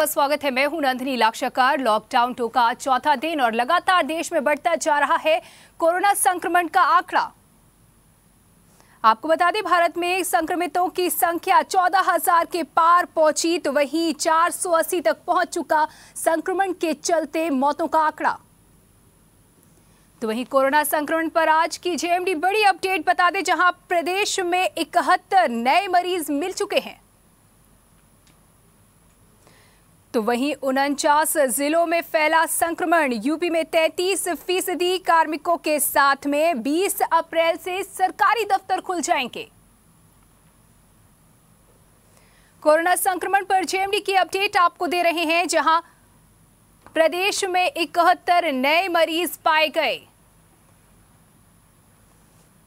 आपका स्वागत है। मैं हूं नंदिनी लाक्षाकार। लॉकडाउन का चौथा दिन और लगातार देश में बढ़ता जा रहा है कोरोना संक्रमण का आंकड़ा। आपको बता दें, भारत में संक्रमितों की संख्या 14,000 के पार पहुंची, तो वहीं 480 तक पहुंच चुका संक्रमण के चलते मौतों का आंकड़ा। तो वहीं कोरोना संक्रमण पर आज की जेएमडी बड़ी अपडेट बता दें, जहां प्रदेश में 71 नए मरीज मिल चुके हैं। तो वहीं 49 जिलों में फैला संक्रमण। यूपी में 33% कार्मिकों के साथ में 20 अप्रैल से सरकारी दफ्तर खुल जाएंगे। कोरोना संक्रमण पर जेएमडी की अपडेट आपको दे रहे हैं, जहां प्रदेश में 71 नए मरीज पाए गए।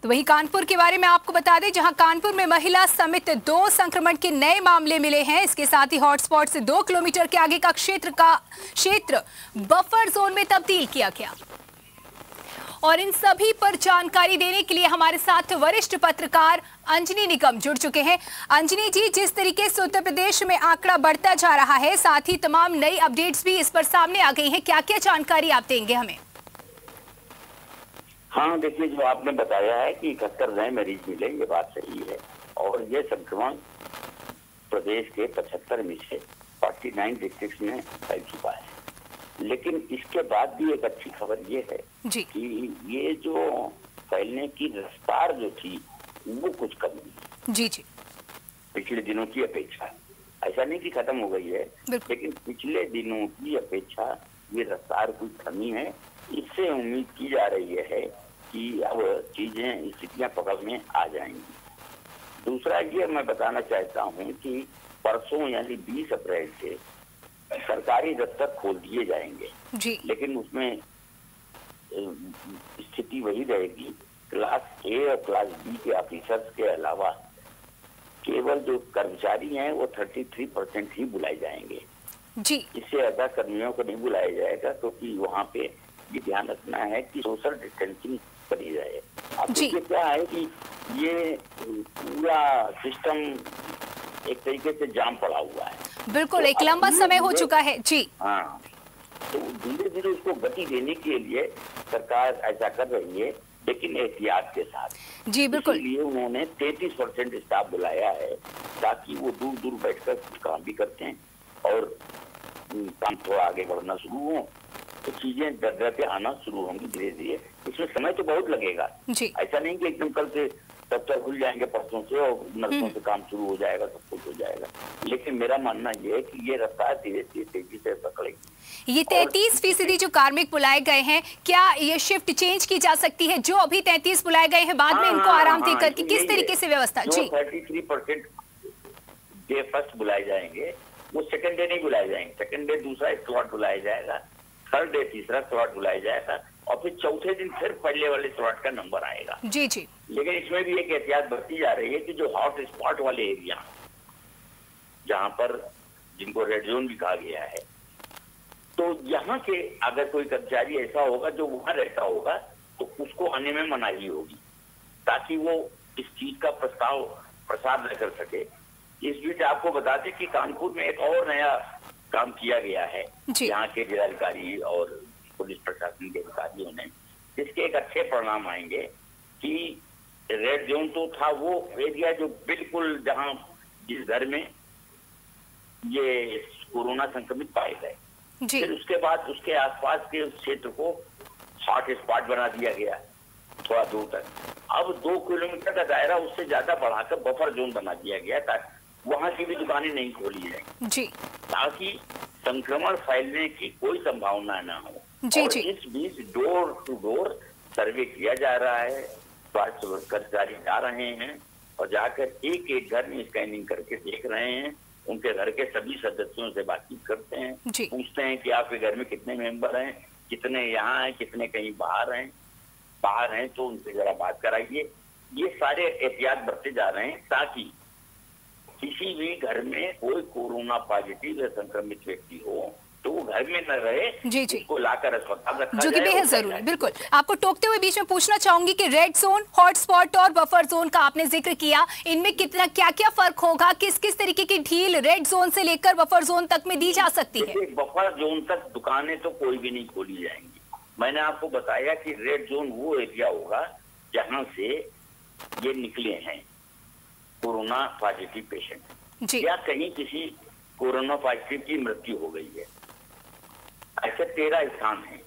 तो वहीं कानपुर के बारे में आपको बता दें, जहां कानपुर में महिला समेत 2 संक्रमण के नए मामले मिले हैं। इसके साथ ही हॉटस्पॉट से 2 किलोमीटर के आगे का क्षेत्र बफर जोन में तब्दील किया गया। और इन सभी पर जानकारी देने के लिए हमारे साथ वरिष्ठ पत्रकार अंजनी निगम जुड़ चुके हैं। अंजनी जी, जिस तरीके से उत्तर प्रदेश में आंकड़ा बढ़ता जा रहा है, साथ ही तमाम नई अपडेट्स भी इस पर सामने आ गई हैं, क्या क्या जानकारी आप देंगे हमें? हाँ, देखिए, जो आपने बताया है कि 71 नए मरीज मिले, ये बात सही है। और ये संक्रमण प्रदेश के 75 में से 49 डिस्ट्रिक्ट में फैल चुका है। लेकिन इसके बाद भी एक अच्छी खबर ये है कि ये जो फैलने की रफ्तार जो थी वो कुछ कम हुई जी पिछले दिनों की अपेक्षा। ऐसा नहीं कि खत्म हो गई है, लेकिन पिछले दिनों की अपेक्षा ये रफ्तार कुछ कमी है। इससे उम्मीद की जा रही है कि अब चीजें, स्थितियां पकड़ में आ जाएंगी। दूसरा ये मैं बताना चाहता हूं कि परसों यानी 20 अप्रैल से सरकारी दफ्तर खोल दिए जाएंगे जी। लेकिन उसमें स्थिति वही रहेगी, क्लास ए और क्लास बी के ऑफिसर्स के अलावा केवल जो कर्मचारी हैं वो 33% ही बुलाए जाएंगे जी। इससे ज्यादा कर्मियों को नहीं बुलाया जाएगा, क्योंकि वहाँ पे ये ध्यान रखना है कि सोशल डिस्टेंसिंग बनी रहे। अब देखिए क्या है कि ये पूरा सिस्टम एक तरीके से जाम पड़ा हुआ है। बिल्कुल, तो एक लंबा समय हो चुका है जी। हाँ, तो धीरे धीरे उसको गति देने के लिए सरकार ऐसा कर रही है, लेकिन एहतियात के साथ जी। बिल्कुल, इसलिए उन्होंने 33% स्टाफ बुलाया है, ताकि वो दूर दूर बैठकर कुछ काम भी करते हैं और काम थोड़ा आगे बढ़ना शुरू हो, तो चीजें दर पे आना शुरू होंगी धीरे धीरे। इसमें समय तो बहुत लगेगा जी। ऐसा नहीं कि एकदम कल से दफ्तर खुल जाएंगे, परसों से और नर्सों से काम शुरू हो जाएगा, सब कुछ हो जाएगा। लेकिन मेरा मानना ये है कि ये रफ्तार धीरे धीरे तेजी से पकड़ेगी। ये 33% जो कार्मिक बुलाए गए हैं, क्या ये शिफ्ट चेंज की जा सकती है? जो अभी 33 बुलाए गए हैं, बाद में इनको आराम देकर के किस तरीके से व्यवस्था जी? 33% डे फर्स्ट बुलाए जाएंगे, वो सेकंड डे नहीं बुलाए जाएंगे। सेकंड डे दूसरा स्लॉट बुलाया जाएगा, थर्ड डे तीसरा स्लॉट बुलाया जाएगा, और फिर चौथे दिन फिर पहले वाले स्लॉट का नंबर आएगा जी जी। लेकिन इसमें भी एक एहतियात बरती जा रही है कि जो हॉट स्पॉट वाले एरिया, जहां पर जिनको रेड जोन भी कहा गया है, तो यहाँ के अगर कोई कर्मचारी ऐसा होगा जो वहां रहता होगा, तो उसको आने में मनाही होगी, ताकि वो इस चीज का प्रसार न कर सके। इस बीच आपको बता दें कि कानपुर में एक और नया काम किया गया है यहाँ के जिलाधिकारी और पुलिस प्रशासन के अधिकारियों ने, जिसके एक अच्छे परिणाम आएंगे कि रेड जोन तो था वो एरिया जो बिल्कुल जहाँ जिस घर में ये कोरोना संक्रमित पाए गए, फिर उसके बाद उसके आसपास के क्षेत्र को हॉट स्पॉट बना दिया गया थोड़ा दूर तक। अब 2 किलोमीटर का दायरा उससे ज्यादा बढ़ाकर बफर जोन बना दिया गया, ताकि वहां की भी दुकानें नहीं खोली जाए जी, ताकि संक्रमण फैलने की कोई संभावना ना हो जी और जी। इस बीच डोर टू डोर सर्वे किया जा रहा है, स्वास्थ्य कर्मचारी जा रहे हैं और जाकर एक एक घर में स्कैनिंग करके देख रहे हैं, उनके घर के सभी सदस्यों से बातचीत करते हैं, पूछते हैं कि आपके घर में कितने मेंबर हैं, कितने यहाँ हैं, कितने कहीं बाहर हैं, तो उनसे जरा बात कराइए। ये सारे एहतियात बरते जा रहे हैं, ताकि किसी भी घर में कोई कोरोना पॉजिटिव या संक्रमित व्यक्ति हो तो वो घर में न रहे, जी जी, उसको लाकर अस्पताल रखा जो कि जाए। बेहद जरूरी है। बिल्कुल, आपको टोकते हुए बीच में पूछना चाहूंगी कि रेड जोन, हॉटस्पॉट और बफर जोन का आपने जिक्र किया, इनमें कितना क्या क्या फर्क होगा, किस किस तरीके की ढील रेड जोन से लेकर बफर जोन तक में दी जा सकती है? बफर जोन तक दुकानें तो कोई भी नहीं खोली जाएंगी। मैंने आपको बताया कि रेड जोन वो एरिया होगा जहां से ये निकले हैं कोरोना पॉजिटिव पेशेंट, या कहीं किसी कोरोना पॉजिटिव की मृत्यु हो गई है। ऐसे 13 स्थान हैं।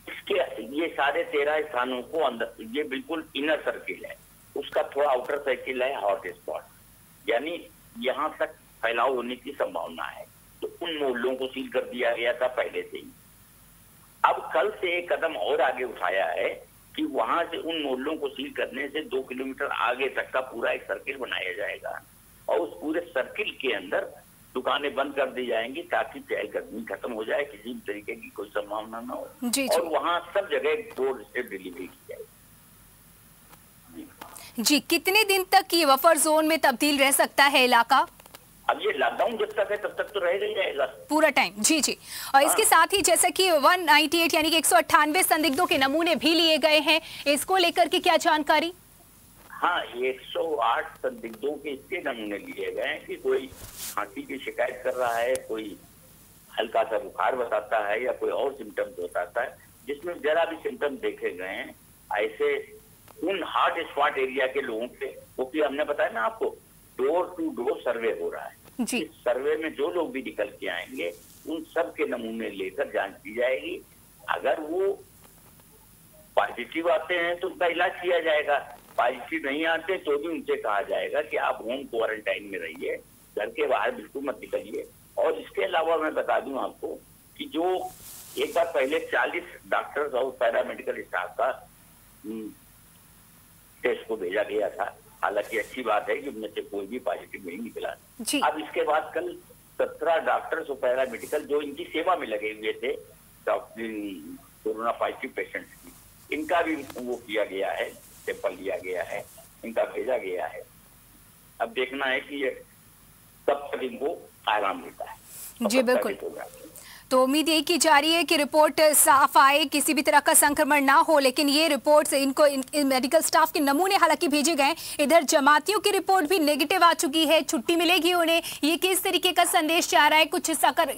इसके ये सारे 13 स्थानों को अंदर, ये बिल्कुल इनर सर्किल है, उसका थोड़ा आउटर सर्किल है हॉट स्पॉट, यानी यहाँ तक फैलाव होने की संभावना है। तो उन मोहल्लों को सील कर दिया गया था पहले से ही। अब कल से एक कदम और आगे उठाया है कि वहां से उन मोहल्लों को सील करने से 2 किलोमीटर आगे तक का पूरा एक सर्किल बनाया जाएगा और उस पूरे सर्किल के अंदर दुकानें बंद कर दी जाएंगी ताकि चहलकदमी खत्म हो जाए, किसी भी तरीके की कोई संभावना न हो। जी, और वहां सब जगह डोर स्टेप डिलीवरी की जाएगी। जी, कितने दिन तक ये बफर जोन में तब्दील रह सकता है इलाका? अब ये लॉकडाउन जब तक है तब तक तो रहेगा ही रहेगा पूरा टाइम। जी जी, और इसके साथ ही जैसा कि 198 यानी कि 198 संदिग्धों के नमूने भी लिए गए हैं, इसको लेकर के क्या जानकारी? हाँ, 108 संदिग्धों के इसके नमूने लिए गए हैं कि कोई खांसी की शिकायत कर रहा है, कोई हल्का सा बुखार बताता है या कोई और सिम्टम्स बताता है, जिसमें जरा भी सिम्टम्स देखे गए हैं। ऐसे उन हॉट स्पॉट एरिया के लोगों के, क्योंकि हमने बताया ना आपको, डोर टू डोर सर्वे हो रहा है जी। इस सर्वे में जो लोग भी निकल के आएंगे उन सब के नमूने लेकर जांच की जाएगी। अगर वो पॉजिटिव आते हैं तो उनका इलाज किया जाएगा, पॉजिटिव नहीं आते तो भी उनसे कहा जाएगा कि आप होम क्वारंटाइन में रहिए, घर के बाहर बिल्कुल मत निकलिए। और इसके अलावा मैं बता दूं आपको कि जो एक बार पहले 40 डॉक्टर्स और पैरामेडिकल स्टाफ का टेस्ट को भेजा गया था, हालांकि अच्छी बात है कि उनमें से कोई भी पॉजिटिव नहीं निकला। अब इसके बाद कल 17 डॉक्टर्स और पैरामेडिकल जो इनकी सेवा में लगे हुए थे कोरोना पॉजिटिव पेशेंट्स की, इनका भी वो किया गया है, सैंपल लिया गया है, इनका भेजा गया है। अब देखना है कि ये कब तक इनको आराम मिलता है। जी बिल्कुल, तो उम्मीद यही की जा रही है कि रिपोर्ट साफ आए, किसी भी तरह का संक्रमण ना हो। लेकिन ये रिपोर्ट इनको मेडिकल स्टाफ के नमूने हालांकि भेजे गए, इधर जमातियों की रिपोर्ट भी नेगेटिव आ चुकी है, छुट्टी मिलेगी उन्हें। ये किस तरीके का संदेश जा रहा है? कुछ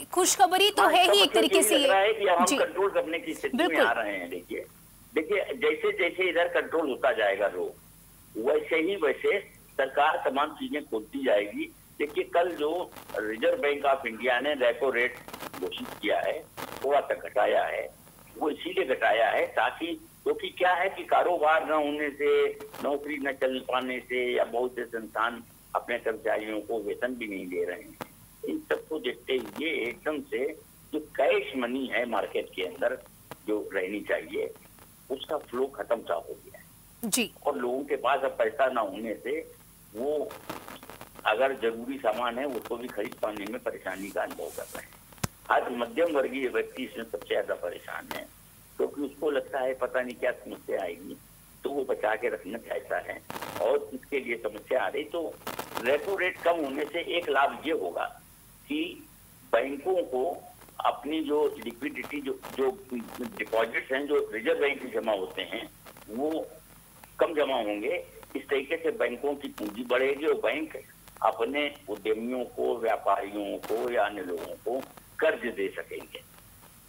खुशखबरी तो है ही एक तरीके से ये कंट्रोल करने की स्थिति में आ रहे हैं। देखिए जैसे जैसे इधर कंट्रोल होता जाएगा लोग, वैसे सरकार तमाम चीजें खोलती जाएगी। देखिए कल जो रिजर्व बैंक ऑफ इंडिया ने रेपो रेट घोषित किया है, थोड़ा सा घटाया है, वो इसीलिए घटाया है ताकि, क्योंकि क्या है कि कारोबार न होने से, नौकरी न चल पाने से, या बहुत से संस्थान अपने कर्मचारियों को वेतन भी नहीं दे रहे हैं, इन सबको देखते हुए एकदम से जो कैश मनी है मार्केट के अंदर जो रहनी चाहिए, उसका फ्लो खत्म सा हो गया है जी। और लोगों के पास अब पैसा न होने से वो अगर जरूरी सामान है उसको भी खरीद पाने में परेशानी का अनुभव कर रहे हैं। आज मध्यम वर्गीय व्यक्ति इसमें सबसे ज्यादा परेशान है, क्योंकि उसको लगता है पता नहीं क्या समस्या आएगी, तो वो बचा के रखना चाहता है और इसके लिए समस्या आ रही। तो रेपो रेट कम होने से एक लाभ ये होगा कि बैंकों को अपनी जो लिक्विडिटी, जो डिपॉजिट्स हैं जो रिजर्व बैंक में जमा होते हैं, वो कम जमा होंगे। इस तरीके से बैंकों की पूंजी बढ़ेगी और बैंक अपने उद्यमियों को, व्यापारियों को या अन्य लोगों को कर्ज दे सकेंगे,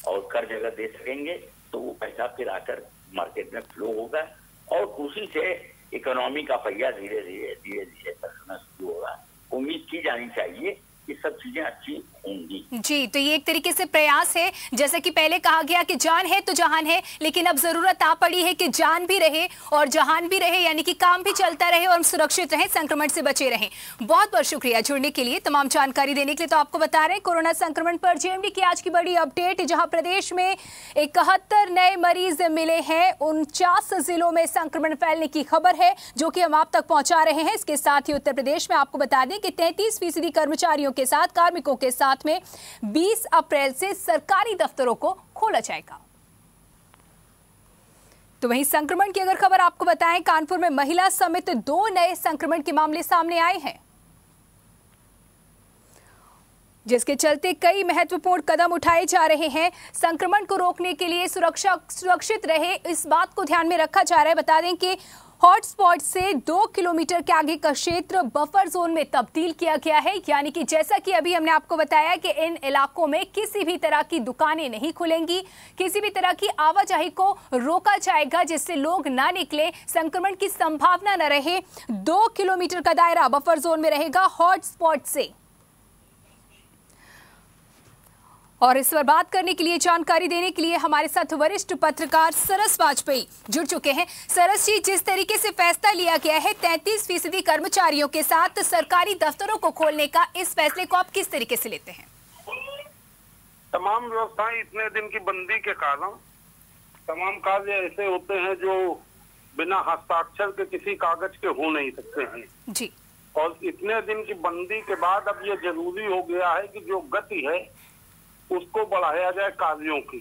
और कर्ज अगर दे सकेंगे तो वो पैसा फिर आकर मार्केट में फ्लो होगा और उसी से इकोनॉमी का पहिया धीरे धीरे चलना शुरू होगा। उम्मीद की जानी चाहिए कि सब चीजें अच्छी होंगी जी। तो ये एक तरीके से प्रयास है, जैसा कि पहले कहा गया कि जान है तो जहान है, लेकिन अब जरूरत आ पड़ी है कि जान भी रहे और जहान भी रहे, यानी कि काम भी चलता रहे और सुरक्षित रहे, संक्रमण से बचे रहें। बहुत बहुत शुक्रिया जुड़ने के लिए, तमाम जानकारी देने के लिए। तो आपको बता रहे हैं कोरोना संक्रमण पर जेएमडी की आज की बड़ी अपडेट, जहां प्रदेश में 71 नए मरीज मिले हैं। 49 जिलों में संक्रमण फैलने की खबर है जो कि हम आप तक पहुंचा रहे हैं। इसके साथ ही उत्तर प्रदेश में आपको बता दें कि 33% कर्मचारियों के साथ, कार्मिकों के साथ में 20 अप्रैल से सरकारी दफ्तरों को खोला जाएगा। तो वहीं संक्रमण की अगर खबर आपको बताएं, कानपुर में महिला समेत 2 नए संक्रमण के मामले सामने आए हैं। जिसके चलते कई महत्वपूर्ण कदम उठाए जा रहे हैं। संक्रमण को रोकने के लिए सुरक्षित रहे, इस बात को ध्यान में रखा जा रहा है। बता दें कि हॉटस्पॉट से 2 किलोमीटर के आगे का क्षेत्र बफर जोन में तब्दील किया गया है, यानी कि जैसा कि अभी हमने आपको बताया कि इन इलाकों में किसी भी तरह की दुकानें नहीं खुलेंगी, किसी भी तरह की आवाजाही को रोका जाएगा जिससे लोग ना निकले, संक्रमण की संभावना न रहे। 2 किलोमीटर का दायरा बफर जोन में रहेगा हॉटस्पॉट से। और इस पर बात करने के लिए, जानकारी देने के लिए हमारे साथ वरिष्ठ पत्रकार सरस वाजपेयी जुड़ चुके हैं। सरस जी, जिस तरीके से फैसला लिया गया है 33% कर्मचारियों के साथ सरकारी दफ्तरों को खोलने का, इस फैसले को आप किस तरीके से लेते हैं? तमाम व्यवस्थाएं इतने दिन की बंदी के कारण तमाम कार्य ऐसे होते हैं जो बिना हस्ताक्षर के किसी कागज के हो नहीं सकते हैं जी। और इतने दिन की बंदी के बाद अब ये जरूरी हो गया है कि जो गति है उसको बढ़ाया जाए कार्यों की।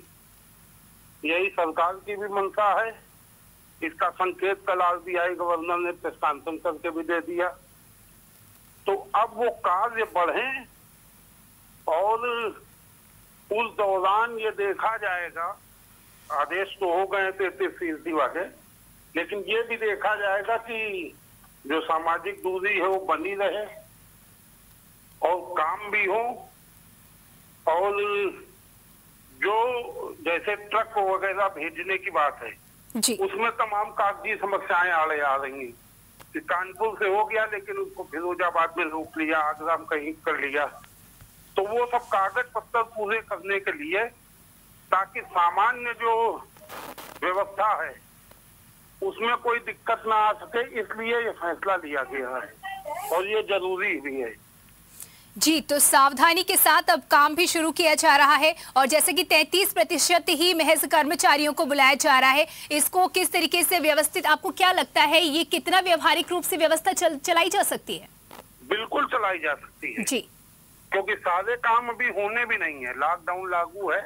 यही सरकार की भी मंशा है। इसका संकेत कल RBI गवर्नर ने प्रेस कॉन्फ्रेंस करके भी दे दिया। तो अब वो कार्य बढ़े और उस दौरान ये देखा जाएगा, आदेश तो हो गए 33% वाले, लेकिन ये भी देखा जाएगा कि जो सामाजिक दूरी है वो बनी रहे और काम भी हो, और जो जैसे ट्रक वगैरह भेजने की बात है जी। उसमें तमाम कागजी समस्याएं आड़े आ रही हैं कि कानपुर से हो गया लेकिन उसको फिरोजाबाद में रोक लिया, आगरा में कहीं कर लिया। तो वो सब कागज पत्र पूरे करने के लिए, ताकि सामान्य जो व्यवस्था है उसमें कोई दिक्कत ना आ सके, इसलिए ये फैसला लिया गया है और ये जरूरी भी है जी। तो सावधानी के साथ अब काम भी शुरू किया जा रहा है, और जैसे कि 33% ही महज कर्मचारियों को बुलाया जा रहा है, इसको किस तरीके से व्यवस्थित, आपको क्या लगता है ये कितना व्यवहारिक रूप से व्यवस्था चलाई जा सकती है? बिल्कुल चलाई जा सकती है जी, क्योंकि सारे काम अभी होने भी नहीं है। लॉकडाउन लागू है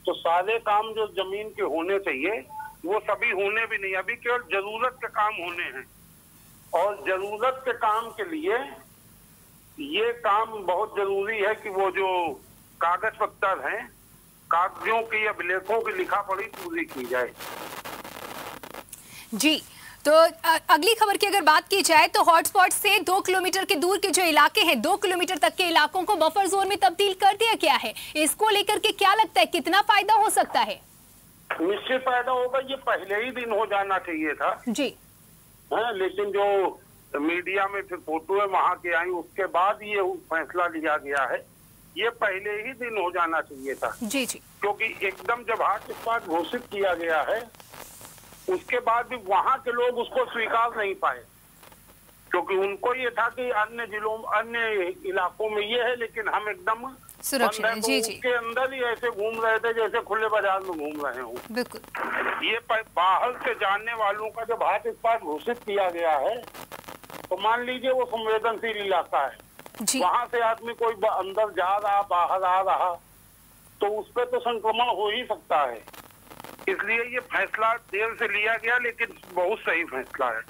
तो सारे काम जो जमीन के होने चाहिए वो सभी होने भी नहीं, अभी केवल जरूरत के काम होने हैं। और जरूरत के काम के लिए ये काम बहुत जरूरी है कि वो जो कागज पत्तर हैं, कागजों की या अभिलेखों की लिखा पढ़ी पूरी की जाए। जी। तो अगली खबर की अगर बात की जाए तो हॉटस्पॉट से 2 किलोमीटर के दूर के जो इलाके हैं, 2 किलोमीटर तक के इलाकों को बफर जोन में तब्दील कर दिया गया है। इसको लेकर के क्या लगता है, कितना फायदा हो सकता है? निश्चित फायदा होगा। ये पहले ही दिन हो जाना चाहिए था जी है, लेकिन जो मीडिया में फिर फोटो है वहां के आई, उसके बाद ये फैसला लिया गया है। ये पहले ही दिन हो जाना चाहिए था जी जी। क्योंकि एकदम जब हॉटस्पॉट घोषित किया गया है उसके बाद भी वहां के लोग उसको स्वीकार नहीं पाए, क्योंकि उनको ये था कि अन्य जिलों, अन्य इलाकों में ये है लेकिन हम एकदम सुरक्षित हैं। जी जी। उसके अंदर ही ऐसे घूम रहे थे जैसे खुले बाजार में घूम रहे हो। बिल्कुल। ये बाहर से जानने वालों का जब हॉटस्पॉट घोषित किया गया है तो मान लीजिए वो संवेदनशील इलाका है, वहां से आदमी कोई अंदर जा रहा, बाहर आ रहा, तो उस पर तो संक्रमण हो ही सकता है। इसलिए ये फैसला देर से लिया गया लेकिन बहुत सही फैसला है।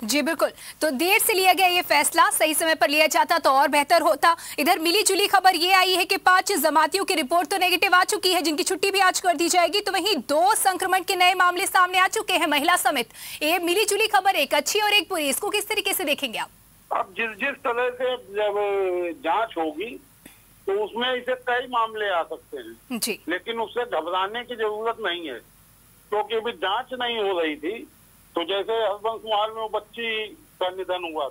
जी बिल्कुल। तो देर से लिया गया ये फैसला, सही समय पर लिया जाता तो और बेहतर होता। इधर मिली जुली खबर ये आई है कि 5 जमातियों की रिपोर्ट तो नेगेटिव आ चुकी है, जिनकी छुट्टी भी आज कर दी जाएगी। तो वहीं 2 संक्रमण के नए मामले सामने आ चुके हैं, महिला समेत। ये मिली जुली खबर, एक अच्छी और एक बुरी, इसको किस तरीके से देखेंगे आप? अब जिस तरह से जब जांच होगी तो उसमें इसे कई मामले आ सकते हैं जी, लेकिन उससे घबराने की जरूरत नहीं है, क्योंकि अभी जांच नहीं हो रही थी। तो जैसे हसबंस महल में वो बच्ची का निधन हुआ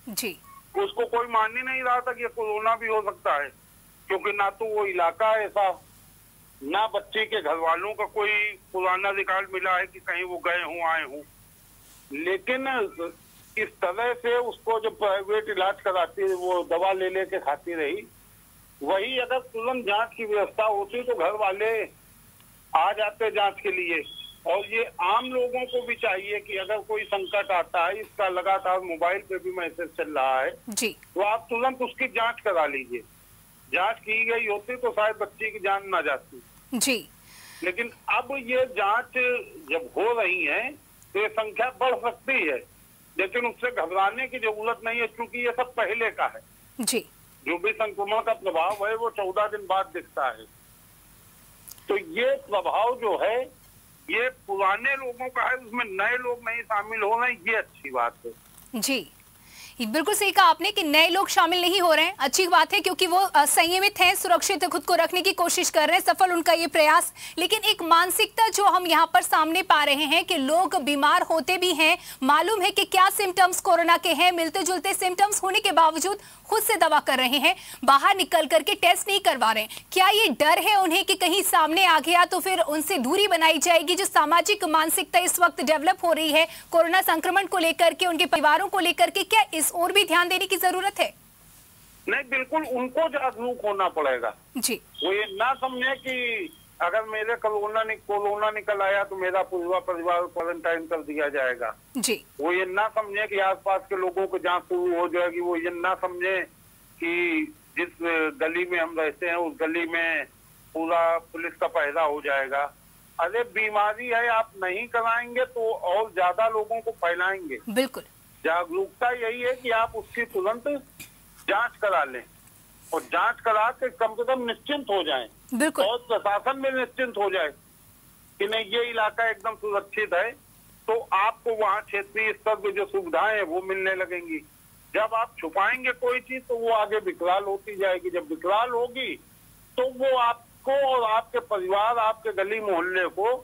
जी, उसको कोई मान ही नहीं रहा था कि ये कोरोना भी हो सकता है, क्योंकि ना तो वो इलाका ऐसा, ना बच्चे के घर वालों का कोई पुराना रिकॉर्ड मिला है कि कहीं वो गए हों आए हों। लेकिन इस तरह से उसको जब प्राइवेट इलाज कराती, वो दवा ले लेके खाती रही, वही अगर तुरंत जांच की व्यवस्था होती तो घर वाले आ जाते जांच के लिए। और ये आम लोगों को भी चाहिए कि अगर कोई संकट आता है, इसका लगातार मोबाइल पे भी मैसेज चल रहा है जी, तो आप तुरंत उसकी जांच करा लीजिए। जांच की गई होती तो शायद बच्ची की जान ना जाती जी। लेकिन अब ये जांच जब हो रही है तो ये संख्या बढ़ सकती है, लेकिन उससे घबराने की जरूरत नहीं है, क्योंकि ये सब पहले का है। जी, जो भी संक्रमण का प्रभाव है वो 14 दिन बाद दिखता है। तो ये प्रभाव जो है ये पुराने लोगों का है, उसमें नए लोग नहीं शामिल हो रहे हैं, ये अच्छी बात है। जी, बिल्कुल सही कहा आपने कि नए लोग शामिल नहीं हो रहे हैं, अच्छी बात है क्योंकि वो संयमित हैं, सुरक्षित खुद को रखने की कोशिश कर रहे हैं, सफल उनका ये प्रयास। लेकिन एक मानसिकता जो हम यहाँ पर सामने पा रहे हैं कि लोग बीमार होते भी हैं, मालूम है कि क्या सिम्टम्स कोरोना के हैं, मिलते जुलते सिम्टम्स होने के बावजूद खुद से दवा कर रहे हैं, बाहर निकल करके टेस्ट नहीं करवा रहे हैं। क्या ये डर है उन्हें कि कहीं सामने आ गया तो फिर उनसे दूरी बनाई जाएगी? जो सामाजिक मानसिकता इस वक्त डेवलप हो रही है कोरोना संक्रमण को लेकर के, उनके परिवारों को लेकर के, क्या इस और भी ध्यान देने की जरूरत है? नहीं, बिल्कुल उनको जागरूक होना पड़ेगा जी। वो ये ना समझे कि अगर मेरे कोरोना निकल आया तो मेरा पूरा परिवार क्वारंटाइन कर दिया जाएगा। जी। वो ये ना समझे कि आसपास के लोगों को जांच शुरू हो जाएगी। वो ये ना समझे कि जिस गली में हम रहते हैं उस गली में पूरा पुलिस का पहरा हो जाएगा। अरे बीमारी है, आप नहीं कराएंगे तो और ज्यादा लोगों को फैलाएंगे। बिल्कुल। जागरूकता यही है कि आप उसकी तुरंत जांच करा लें और जांच करा के कम से कम निश्चिंत हो जाएं। बिल्कुल। और प्रशासन में निश्चिंत हो जाए कि नहीं ये इलाका एकदम सुरक्षित है, तो आपको वहाँ क्षेत्रीय स्तर पर जो सुविधाएं हैं वो मिलने लगेंगी। जब आप छुपाएंगे कोई चीज तो वो आगे विकराल होती जाएगी। जब विकराल होगी तो वो आपको और आपके परिवार, आपके गली मोहल्ले को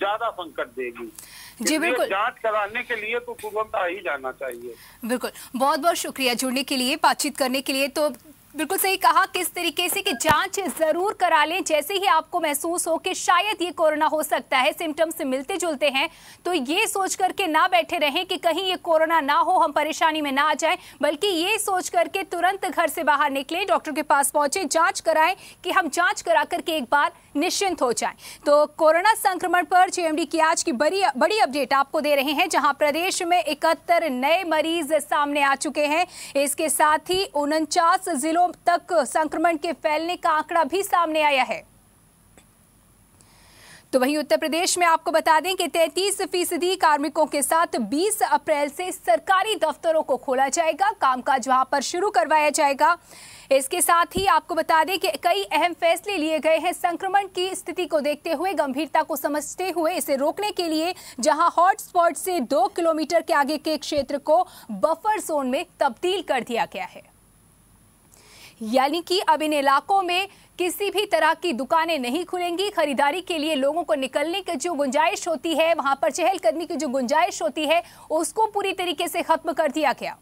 ज्यादा संकट देगी। जी बिल्कुल। जांच कराने के लिए तो तुरंत आ ही जाना चाहिए। बिल्कुल, बहुत बहुत शुक्रिया जुड़ने के लिए, बातचीत करने के लिए। तो बिल्कुल सही कहा किस तरीके से कि जांच जरूर करा लें। जैसे ही आपको महसूस हो कि शायद ये कोरोना हो सकता है, सिम्टम्स से मिलते जुलते हैं, तो ये सोच करके ना बैठे रहें कि कहीं ये कोरोना ना हो, हम परेशानी में ना आ जाएं, बल्कि ये सोच करके तुरंत घर से बाहर निकलें, डॉक्टर के पास पहुंचे, जांच कराएं कि हम जांच करा करके एक बार निश्चिंत हो जाएं। तो कोरोना संक्रमण पर जेएमडी की आज की बड़ी अपडेट आपको दे रहे हैं, जहां प्रदेश में 71 नए मरीज सामने आ चुके हैं। इसके साथ ही 49 जिलों तक संक्रमण के फैलने का आंकड़ा भी सामने आया है। तो वहीं उत्तर प्रदेश में आपको बता दें कि 33% कार्मिकों के साथ 20 अप्रैल से सरकारी दफ्तरों को खोला जाएगा, कामकाज वहां पर शुरू करवाया जाएगा। इसके साथ ही आपको बता दें कि कई अहम फैसले लिए गए हैं संक्रमण की स्थिति को देखते हुए, गंभीरता को समझते हुए इसे रोकने के लिए, जहां हॉटस्पॉट से 2 किलोमीटर के आगे के क्षेत्र को बफर जोन में तब्दील कर दिया गया है। यानी कि अब इन इलाकों में किसी भी तरह की दुकानें नहीं खुलेंगी। खरीदारी के लिए लोगों को निकलने की जो गुंजाइश होती है, वहां पर चहलकदमी की जो गुंजाइश होती है, उसको पूरी तरीके से खत्म कर दिया गया।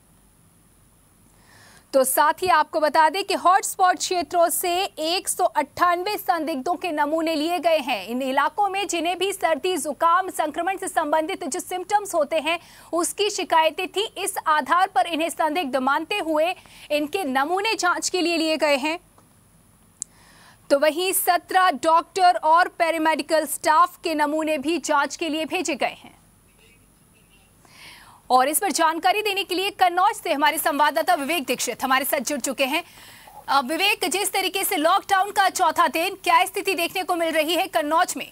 तो साथ ही आपको बता दें कि हॉटस्पॉट क्षेत्रों से 198 संदिग्धों के नमूने लिए गए हैं। इन इलाकों में जिन्हें भी सर्दी, जुकाम, संक्रमण से संबंधित जो सिम्टम्स होते हैं उसकी शिकायतें थी, इस आधार पर इन्हें संदिग्ध मानते हुए इनके नमूने जांच के लिए गए हैं। तो वहीं 17 डॉक्टर और पैरामेडिकल स्टाफ के नमूने भी जांच के लिए भेजे गए हैं। और इस पर जानकारी देने के लिए कन्नौज से हमारे संवाददाता विवेक दीक्षित हमारे साथ जुड़ चुके हैं। विवेक, जिस तरीके से लॉकडाउन का चौथा दिन, क्या स्थिति देखने को मिल रही है कन्नौज में?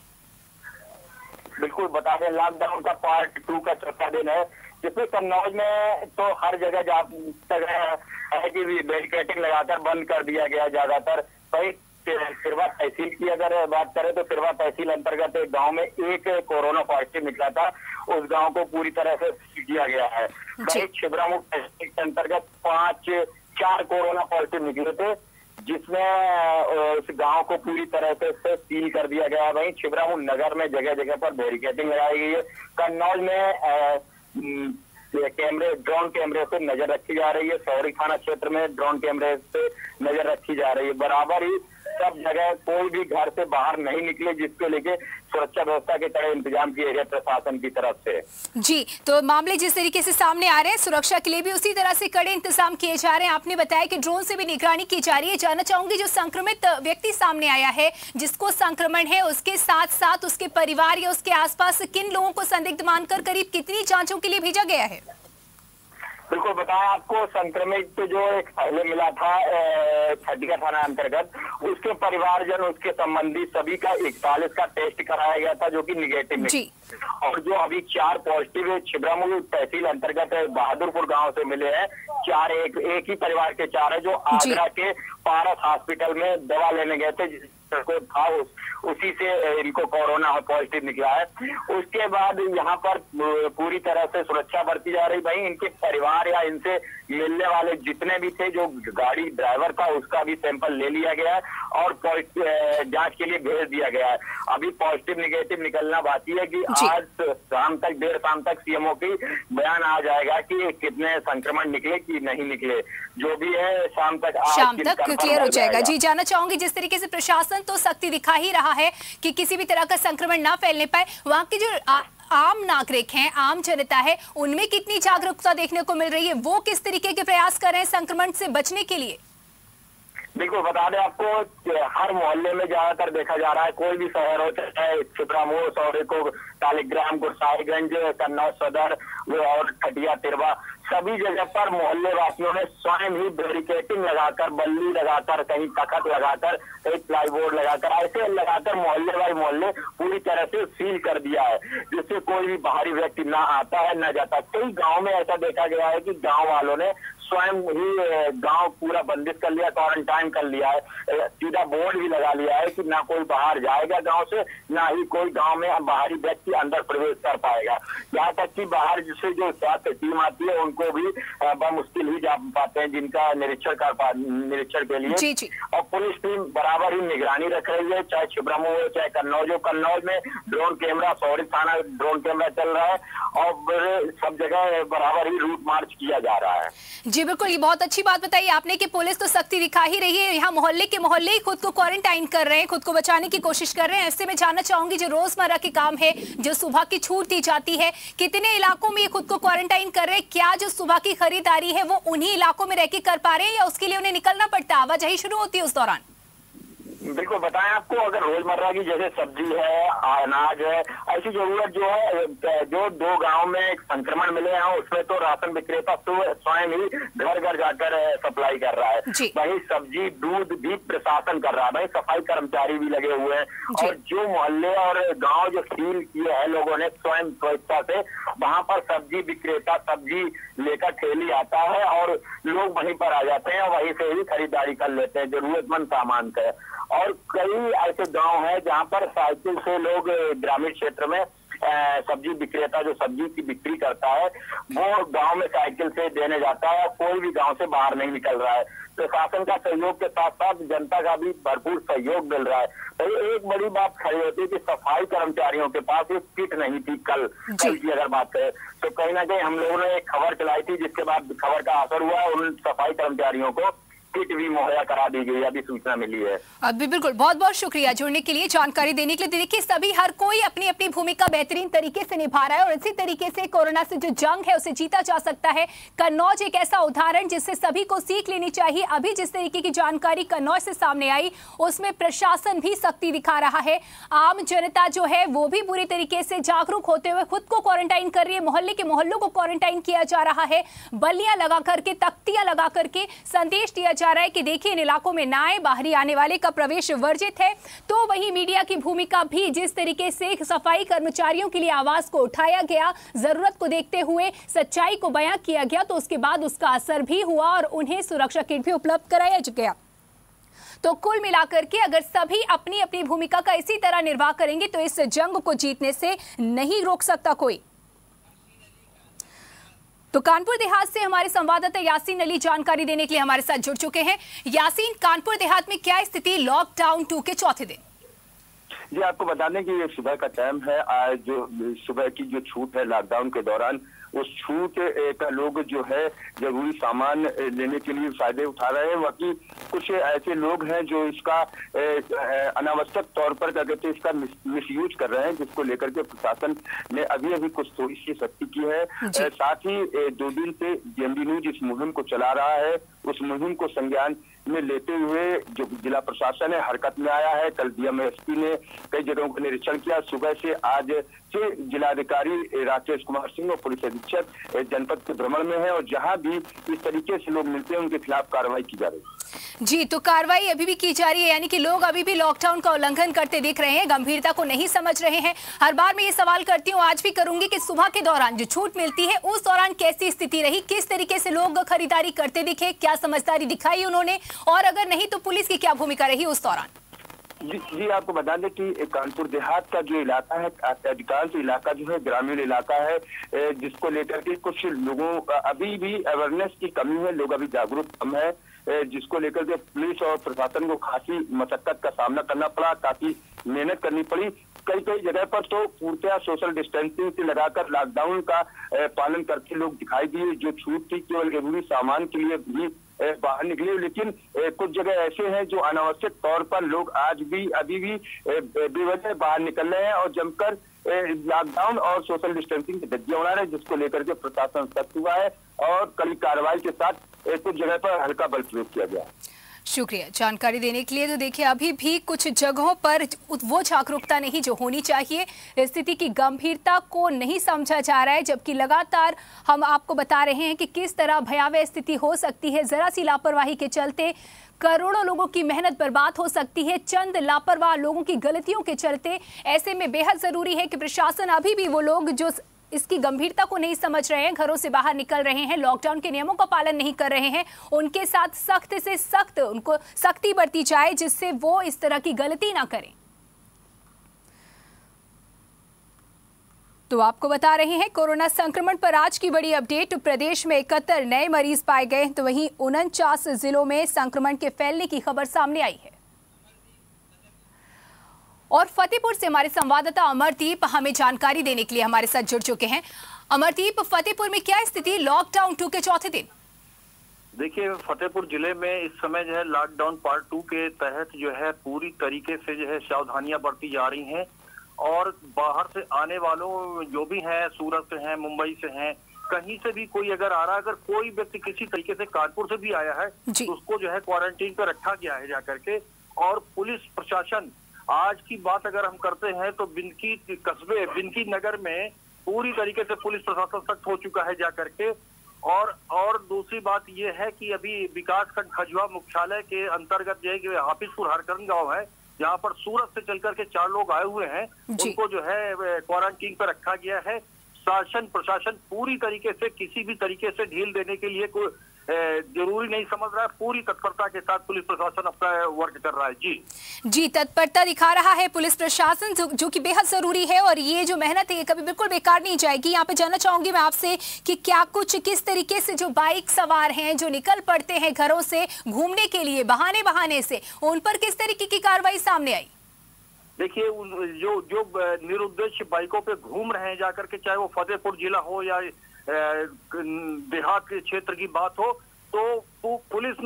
बिल्कुल बता दें, लॉकडाउन का पार्ट 2 का चौथा दिन है, जिसमें कन्नौज में तो हर जगह है कि बैरिकेडिंग लगाकर बंद कर दिया गया ज्यादातर। वही सिरवा तहसील की अगर बात करें तो सिरवा तहसील अंतर्गत एक गांव में एक कोरोना पॉजिटिव निकला था, उस गांव को पूरी तरह से सील किया गया है। वहीं छिबरामऊ तहसील के अंतर्गत 4 कोरोना पॉजिटिव निकले थे, जिसमें उस गांव को पूरी तरह से सील कर दिया गया है। वहीं छिबरामऊ नगर में जगह जगह पर बैरिकेडिंग लगाई गई है। कन्नौज में ड्रोन कैमरे से नजर रखी जा रही है। सौरी थाना क्षेत्र में ड्रोन कैमरे से नजर रखी जा रही है। बराबर ही सब जगह कोई भी घर से बाहर नहीं निकले, जिसको लेके सुरक्षा व्यवस्था के कड़े इंतजाम किए गए प्रशासन की तरफ से। जी, तो मामले जिस तरीके से सामने आ रहे हैं, सुरक्षा के लिए भी उसी तरह से कड़े इंतजाम किए जा रहे हैं। आपने बताया कि ड्रोन से भी निगरानी की जा रही है। जानना चाहूंगी, जो संक्रमित व्यक्ति सामने आया है, जिसको संक्रमण है, उसके साथ साथ उसके परिवार या उसके आसपास किन लोगों को संदिग्ध मानकर करीब कितनी जांचों के लिए भेजा गया है? बिल्कुल बताया आपको, संक्रमित जो एक पहले मिला था खटिया थाना अंतर्गत, उसके परिवारजन, उसके संबंधी सभी का 41 का टेस्ट कराया गया था जो कि निगेटिव निकला। और जो अभी 4 पॉजिटिव छिबरामऊ तहसील अंतर्गत बहादुरपुर गांव से मिले हैं, 4 एक ही परिवार के 4 है, जो आगरा के पारस हॉस्पिटल में दवा लेने गए थे, को था उसी से इनको कोरोना पॉजिटिव निकला है। उसके बाद यहाँ पर पूरी तरह से सुरक्षा बरती जा रही। भाई इनके परिवार या इनसे मिलने वाले जितने भी थे, जो गाड़ी ड्राइवर था उसका भी सैंपल ले लिया गया है और जांच के लिए भेज दिया गया है। अभी पॉजिटिव निगेटिव निकलना बाकी है कि आज शाम तक, देर शाम तक सीएमओ की बयान आ जाएगा कि कितने संक्रमण निकले कि नहीं निकले। जो भी है शाम तक क्लियर हो जाएगा। जी, जानना चाहूंगी, जिस तरीके से प्रशासन तो सख्ती दिखा ही रहा है कि किसी भी तरह का संक्रमण ना फैलने पाए, वहाँ की जो आम नागरिक हैं, आम जनता है, उनमें कितनी जागरूकता देखने को मिल रही है? वो किस तरीके के प्रयास कर रहे हैं संक्रमण से बचने के लिए? बिल्कुल बता दें आपको, हर मोहल्ले में ज्यादातर देखा जा रहा है, कोई भी शहर हो, चाहे छिबरामऊ, सौरेको, टालिग्राम, गुरसाईगंज, कन्नौज सदर और खटिया तिरवा, सभी जगह पर मोहल्ले वासियों ने स्वयं ही बैरिकेटिंग लगाकर, बल्ली लगाकर, कहीं तखत लगाकर, कहीं प्लाईबोर्ड लगाकर, ऐसे लगाकर मोहल्ले वाले मोहल्ले पूरी तरह से सील कर दिया है, जिससे कोई भी बाहरी व्यक्ति ना आता है ना जाता। कई गांव में ऐसा देखा गया है कि गांव वालों ने स्वयं ही गांव पूरा बंदिश कर लिया, क्वारंटाइन कर लिया है, सीधा बोर्ड भी लगा लिया है कि ना कोई बाहर जाएगा गांव से, ना ही कोई गांव में बाहरी व्यक्ति अंदर प्रवेश कर पाएगा। यहाँ तक कि बाहर से जो स्वास्थ्य टीम आती है उनको भी मुश्किल ही जा पाते हैं, जिनका निरीक्षण के लिए। जी। और पुलिस टीम बराबर ही निगरानी रख रही है, चाहे छिबरामऊ हो चाहे कन्नौज हो। कन्नौज में ड्रोन कैमरा, सौरी थाना ड्रोन कैमरा चल रहा है और सब जगह बराबर ही रूट मार्च किया जा रहा है। जी बिल्कुल, ये बहुत अच्छी बात बताई आपने कि पुलिस तो सख्ती दिखा ही रही है। यहाँ मोहल्ले के मोहल्ले ही खुद को क्वारंटाइन कर रहे हैं, खुद को बचाने की कोशिश कर रहे हैं। ऐसे में जानना चाहूंगी, जो रोजमर्रा के काम है, जो सुबह की छूट दी जाती है, कितने इलाकों में ये खुद को क्वारंटाइन कर रहे हैं? क्या जो सुबह की खरीदारी है वो उन्हीं इलाकों में रह के कर पा रहे हैं या उसके लिए उन्हें निकलना पड़ता है, आवाजाही शुरू होती है उस दौरान? बिल्कुल बताएं आपको, अगर रोजमर्रा की जैसे सब्जी है, अनाज है, ऐसी जरूरत जो है, जो 2 गांव में संक्रमण मिले हैं उसमें तो राशन विक्रेता स्वयं ही घर घर जाकर सप्लाई कर रहा है। वही सब्जी, दूध भी प्रशासन कर रहा है, वही सफाई कर्मचारी भी लगे हुए हैं। और जो मोहल्ले और गांव जो सील किए हैं लोगों ने स्वयं स्वेच्छा से, वहां पर सब्जी विक्रेता सब्जी लेकर ठेली आता है और लोग वहीं पर आ जाते हैं, वहीं से ही खरीदारी कर लेते हैं जरूरतमंद सामान का। और कई ऐसे गांव हैं जहां पर साइकिल से लोग, ग्रामीण क्षेत्र में सब्जी विक्रेता जो सब्जी की बिक्री करता है वो गांव में साइकिल से देने जाता है, कोई भी गांव से बाहर नहीं निकल रहा है। प्रशासन का सहयोग के साथ साथ जनता का भी भरपूर सहयोग मिल रहा है। तो एक बड़ी बात खड़ी होती है कि सफाई कर्मचारियों के पास एक किट नहीं थी। कल की अगर बात करें तो कहीं ना कहीं हम लोगों ने एक खबर चलाई थी, जिसके बाद खबर का असर हुआ, उन सफाई कर्मचारियों को किट भी मुहैया करा दी गई, अभी सूचना मिली है। बिल्कुल, बहुत बहुत शुक्रिया जुड़ने के लिए, जानकारी देने के लिए। देखिए, सभी हर कोई अपनी अपनी भूमिका बेहतरीन तरीके से निभा रहा है और इसी तरीके से कोरोना से जो जंग है उसे जीता जा सकता है। कन्नौज एक ऐसा उदाहरण जिससे सभी को सीख लेनी चाहिए। अभी जिस तरीके की जानकारी कन्नौज से सामने आई उसमें प्रशासन भी सख्ती दिखा रहा है, आम जनता जो है वो भी पूरी तरीके से जागरूक होते हुए खुद को क्वारंटाइन कर रही है, मोहल्ले के मोहल्लों को क्वारंटाइन किया जा रहा है, बल्लियां लगा करके, तख्तियां लगा करके संदेश दिया जा रहा है कि देखिए इन इलाकों में ना आए, बाहरी आने वाले का प्रवेश वर्जित है। तो वही मीडिया की भूमिका भी, जिस तरीके से सफाई कर्मचारियों के लिए आवाज को उठाया गया, जरूरत को देखते हुए सच्चाई को बयां किया गया, तो उसके बाद उसका असर भी हुआ और उन्हें सुरक्षा किट भी उपलब्ध कराया गया। तो कुल मिलाकर के अगर सभी अपनी अपनी भूमिका का इसी तरह निर्वाह करेंगे तो इस जंग को जीतने से नहीं रोक सकता कोई। तो कानपुर देहात से हमारे संवाददाता यासीन अली जानकारी देने के लिए हमारे साथ जुड़ चुके हैं। यासीन, कानपुर देहात में क्या स्थिति लॉकडाउन 2 के चौथे दिन? जी, आपको बता दें कि ये सुबह का टाइम है। आज जो सुबह की जो छूट है लॉकडाउन के दौरान, उस छूट का लोग जो है जरूरी सामान लेने के लिए फायदे उठा रहे हैं। बाकी कुछ ऐसे लोग हैं जो इसका अनावश्यक तौर पर क्या कहते हैं इसका मिसयूज कर रहे हैं, जिसको लेकर के प्रशासन ने अभी कुछ थोड़ी सी सख्ती की है। साथ ही 2 दिन से DMD न्यूज इस मुहिम को चला रहा है। उस मुहिम को संज्ञान में लेते हुए जो जिला प्रशासन है हरकत में आया है। कल DMSP ने कई जगहों का निरीक्षण किया। सुबह से आज से जिलाधिकारी राकेश कुमार सिंह और पुलिस अधीक्षक जनपद के भ्रमण में है और जहां भी इस तरीके से लोग मिलते हैं उनके खिलाफ कार्रवाई की जा रही है। जी, तो कार्रवाई अभी भी की जा रही है, यानी कि लोग अभी भी लॉकडाउन का उल्लंघन करते दिख रहे हैं, गंभीरता को नहीं समझ रहे हैं। हर बार मैं ये सवाल करती हूँ, आज भी करूंगी कि सुबह के दौरान जो छूट मिलती है उस दौरान कैसी स्थिति रही, किस तरीके से लोग खरीदारी करते दिखे, क्या समझदारी दिखाई उन्होंने, और अगर नहीं तो पुलिस की क्या भूमिका रही उस दौरान? जी, आपको बता दें कि कानपुर देहात का जो इलाका है, अधिकांश इलाका जो है ग्रामीण इलाका है, जिसको लेकर के कुछ लोगों अभी भी अवेयरनेस की कमी है, लोग अभी जागरूक कम है, जिसको लेकर के पुलिस और प्रशासन को खासी मशक्कत का सामना करना पड़ा, काफी मेहनत करनी पड़ी। कई जगह पर तो पूर्णतः सोशल डिस्टेंसिंग से लगाकर लॉकडाउन का पालन करते लोग दिखाई दिए। जो छूट थी केवल जरूरी सामान के लिए भी बाहर निकले, लेकिन कुछ जगह ऐसे हैं जो अनावश्यक तौर पर लोग आज भी अभी भी बेवजह बाहर निकल रहे हैं और जमकर लॉकडाउन और सोशल डिस्टेंसिंग की धज्जियां उड़ा रहे हैं, जिसको लेकर के प्रशासन सख्त हुआ है और कड़ी कार्रवाई के साथ कुछ जगह पर हल्का बल प्रयोग किया गया। शुक्रिया जानकारी देने के लिए। तो देखिए, अभी भी कुछ जगहों पर वो जागरूकता नहीं जो होनी चाहिए, स्थिति की गंभीरता को नहीं समझा जा रहा है, जबकि लगातार हम आपको बता रहे हैं कि किस तरह भयावह स्थिति हो सकती है। जरा सी लापरवाही के चलते करोड़ों लोगों की मेहनत बर्बाद हो सकती है, चंद लापरवाह लोगों की गलतियों के चलते। ऐसे में बेहद जरूरी है कि प्रशासन अभी भी वो लोग जो इसकी गंभीरता को नहीं समझ रहे हैं, घरों से बाहर निकल रहे हैं, लॉकडाउन के नियमों का पालन नहीं कर रहे हैं, उनके साथ सख्त से सख्त उनको सख्ती बरती जाए, जिससे वो इस तरह की गलती ना करें। तो आपको बता रहे हैं कोरोना संक्रमण पर आज की बड़ी अपडेट। प्रदेश में 71 नए मरीज पाए गए, तो वहीं 49 जिलों में संक्रमण के फैलने की खबर सामने आई है। और फतेहपुर से हमारे संवाददाता अमरदीप हमें जानकारी देने के लिए हमारे साथ जुड़ चुके हैं। अमरदीप, फतेहपुर में क्या स्थिति लॉकडाउन 2 के चौथे दिन? देखिए, फतेहपुर जिले में इस समय जो है लॉकडाउन पार्ट 2 के तहत जो है पूरी तरीके से जो है सावधानियां बरती जा रही हैं और बाहर से आने वालों जो भी हैं, सूरत से हैं, मुंबई से हैं, कहीं से भी कोई अगर आ रहा है, अगर कोई व्यक्ति किसी तरीके से कानपुर से भी आया है तो उसको जो है क्वारंटीन पर रखा गया है जाकर के। और पुलिस प्रशासन, आज की बात अगर हम करते हैं तो बिनकी कस्बे, बिनकी नगर में पूरी तरीके से पुलिस प्रशासन सख्त हो चुका है जाकर के। और दूसरी बात यह है कि अभी विकासखंड खजुआ मुख्यालय के अंतर्गत जो है कि हाफिजपुर हरकरन गांव है, जहां पर सूरत से चल करके 4 लोग आए हुए हैं, उनको जो है क्वारंटीन पर रखा गया है। शासन प्रशासन पूरी तरीके से किसी भी तरीके से ढील देने के लिए कोई जरूरी नहीं समझ रहा है, पूरी तत्परता के साथ पुलिस प्रशासन अपना वर्क कर रहा है। जी, तत्परता दिखा रहा है पुलिस प्रशासन, जो कि बेहद जरूरी है और ये जो मेहनत है ये कभी बिल्कुल बेकार नहीं जाएगी। यहाँ पे जानना चाहूंगी मैं आपसे कि क्या कुछ किस तरीके से जो बाइक सवार हैं, जो निकल पड़ते हैं घरों से घूमने के लिए बहाने से, उन पर किस तरीके की कार्रवाई सामने आई? देखिए, जो निरुद्देश्य बाइकों पे घूम रहे हैं जाकर के, चाहे वो फतेहपुर जिला हो या देहात के क्षेत्र की बात हो, तो पुलिस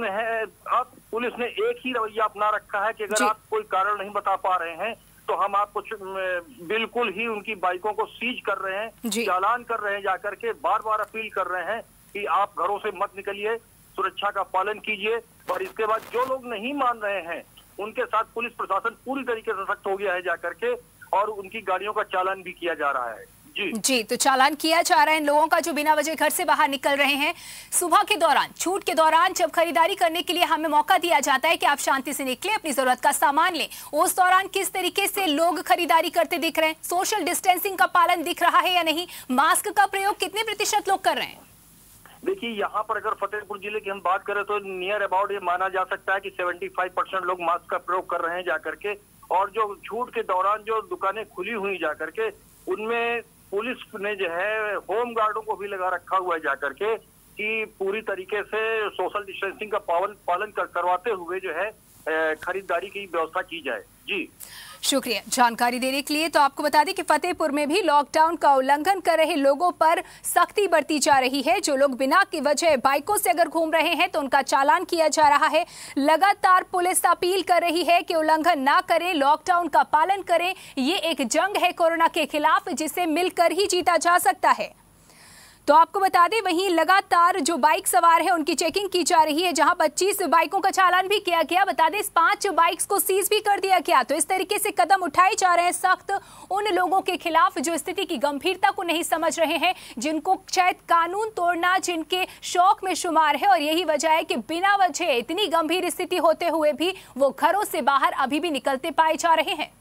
ने एक ही रवैया अपना रखा है कि अगर आप कोई कारण नहीं बता पा रहे हैं तो हम आपको बिल्कुल ही उनकी बाइकों को सीज कर रहे हैं, चालान कर रहे हैं जाकर के, बार बार अपील कर रहे हैं कि आप घरों से मत निकलिए, सुरक्षा का पालन कीजिए। और इसके बाद जो लोग नहीं मान रहे हैं उनके साथ पुलिस प्रशासन पूरी तरीके से सख्त हो गया है जाकर के और उनकी गाड़ियों का चालान भी किया जा रहा है। जी, तो चालान किया जा रहा है इन लोगों का जो बिना वजह घर से बाहर निकल रहे हैं। सुबह के दौरान, छूट के दौरान जब खरीदारी करने के लिए हमें मौका दिया जाता है कि आप शांति से निकले, अपनी जरूरत का सामान लें, उस दौरान किस तरीके से लोग खरीदारी करते दिख रहे हैं? सोशल डिस्टेंसिंग का पालन दिख रहा है या नहीं? मास्क का प्रयोग कितने प्रतिशत लोग कर रहे हैं? देखिए, यहाँ पर अगर फतेहपुर जिले की हम बात करें तो नियर अबाउट ये माना जा सकता है कि 75% लोग मास्क का प्रयोग कर रहे हैं जाकर के। और जो छूट के दौरान जो दुकानें खुली हुई जाकर के, उनमें पुलिस ने जो है होम गार्डों को भी लगा रखा हुआ है जाकर के कि पूरी तरीके से सोशल डिस्टेंसिंग का पालन करवाते हुए जो है खरीदारी की व्यवस्था की जाए। जी, शुक्रिया जानकारी देने के लिए। तो आपको बता दें कि फतेहपुर में भी लॉकडाउन का उल्लंघन कर रहे लोगों पर सख्ती बरती जा रही है। जो लोग बिना की वजह बाइकों से अगर घूम रहे हैं तो उनका चालान किया जा रहा है। लगातार पुलिस अपील कर रही है कि उल्लंघन ना करें, लॉकडाउन का पालन करें। ये एक जंग है कोरोना के खिलाफ, जिसे मिलकर ही जीता जा सकता है। तो आपको बता दें वहीं लगातार जो बाइक सवार है उनकी चेकिंग की जा रही है, जहां 25 बाइकों का चालान भी किया गया। बता दें 5 बाइक्स को सीज भी कर दिया गया। तो इस तरीके से कदम उठाए जा रहे हैं सख्त उन लोगों के खिलाफ जो स्थिति की गंभीरता को नहीं समझ रहे हैं, जिनको शायद कानून तोड़ना जिनके शौक में शुमार है। और यही वजह है कि बिना वजह इतनी गंभीर स्थिति होते हुए भी वो घरों से बाहर अभी भी निकलते पाए जा रहे हैं।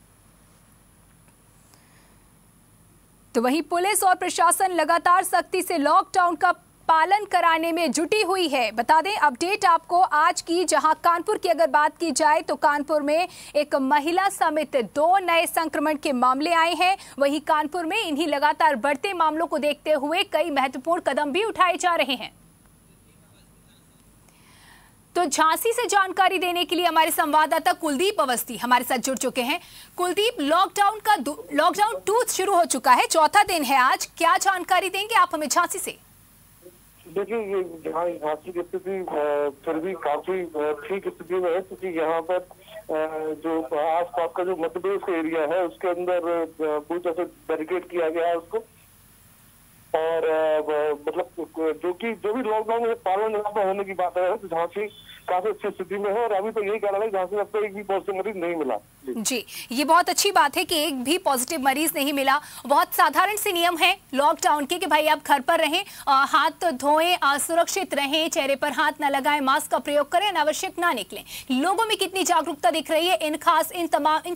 तो वहीं पुलिस और प्रशासन लगातार सख्ती से लॉकडाउन का पालन कराने में जुटी हुई है। बता दें अपडेट आपको आज की, जहां कानपुर की अगर बात की जाए तो कानपुर में एक महिला समेत 2 नए संक्रमण के मामले आए हैं। वहीं कानपुर में इन्हीं लगातार बढ़ते मामलों को देखते हुए कई महत्वपूर्ण कदम भी उठाए जा रहे हैं। तो झांसी से जानकारी देने के लिए हमारे संवाददाता कुलदीप अवस्थी हमारे साथ जुड़ चुके हैं। कुलदीप, लॉकडाउन 2 शुरू हो चुका है, चौथा दिन है आज, क्या जानकारी देंगे आप हमें झांसी से? देखिए, ये झांसी की स्थिति फिर भी काफी ठीक स्थिति में है, क्योंकि यहाँ पर जो आसपास का जो मध्य प्रदेश का एरिया है उसके अंदर पूरी तरह से बैरिकेड किया गया है उसको। और मतलब जो भी लॉकडाउन में पालन यहाँ पर होने की बात है, तो झांसी काफी अच्छी स्थिति में है। और अभी तो यही कहना है झांसी में अब तक एक भी पॉजिटिव मरीज नहीं मिला। जी, ये बहुत अच्छी बात है कि एक भी पॉजिटिव मरीज नहीं मिला। बहुत साधारण से नियम है लॉकडाउन के कि भाई आप घर पर रहें, हाथ धोएं, सुरक्षित रहें, चेहरे पर हाथ न लगाएं, मास्क का प्रयोग करें, अनावश्यक ना निकलें। लोगों में कितनी जागरूकता दिख रही है इन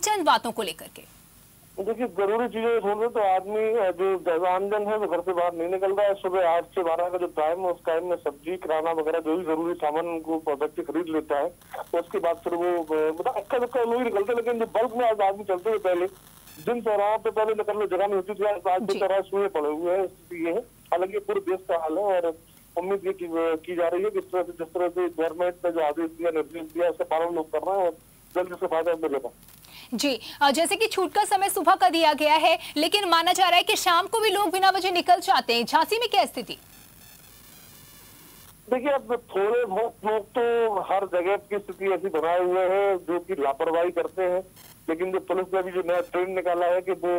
चंद बातों को लेकर के? देखिए, जरूरी चीजें ढूंढे तो आदमी जो आमजन है वो घर से बाहर नहीं निकल रहा है। सुबह 8 से 12 का जो टाइम है उस टाइम में सब्जी, किराना वगैरह जो भी जरूरी सामान को व्यक्ति खरीद लेता है। तो उसके बाद फिर वो मतलब अक्का दुक्का लोग निकलते, लेकिन जो बल्क में आज आदमी चलते हुए पहले जिन चौराहों पे पहले निकलने जगह नहीं होती थी, आज जिन चौराहे सुए पड़े हुए हैं, स्थिति ये है। हालांकि पूरे देश का हाल है और उम्मीद ये की जा रही है कि जिस तरह से गवर्नमेंट ने जो आदेश दिया, निर्देश दिया, उसका पालन लोग कर रहे हैं और जल्द इससे फायदा मिलेगा। जी, जैसे कि छूट का समय सुबह का दिया गया है, लेकिन माना जा रहा है कि शाम को भी लोग बिना वजह निकल जाते हैं। झांसी में क्या स्थिति? देखिए, अब थोड़े बहुत लोग तो हर जगह की स्थिति ऐसी बनाए हुए हैं जो कि लापरवाही करते हैं। लेकिन जो पुलिस ने भी जो नया ट्रेंड निकाला है कि वो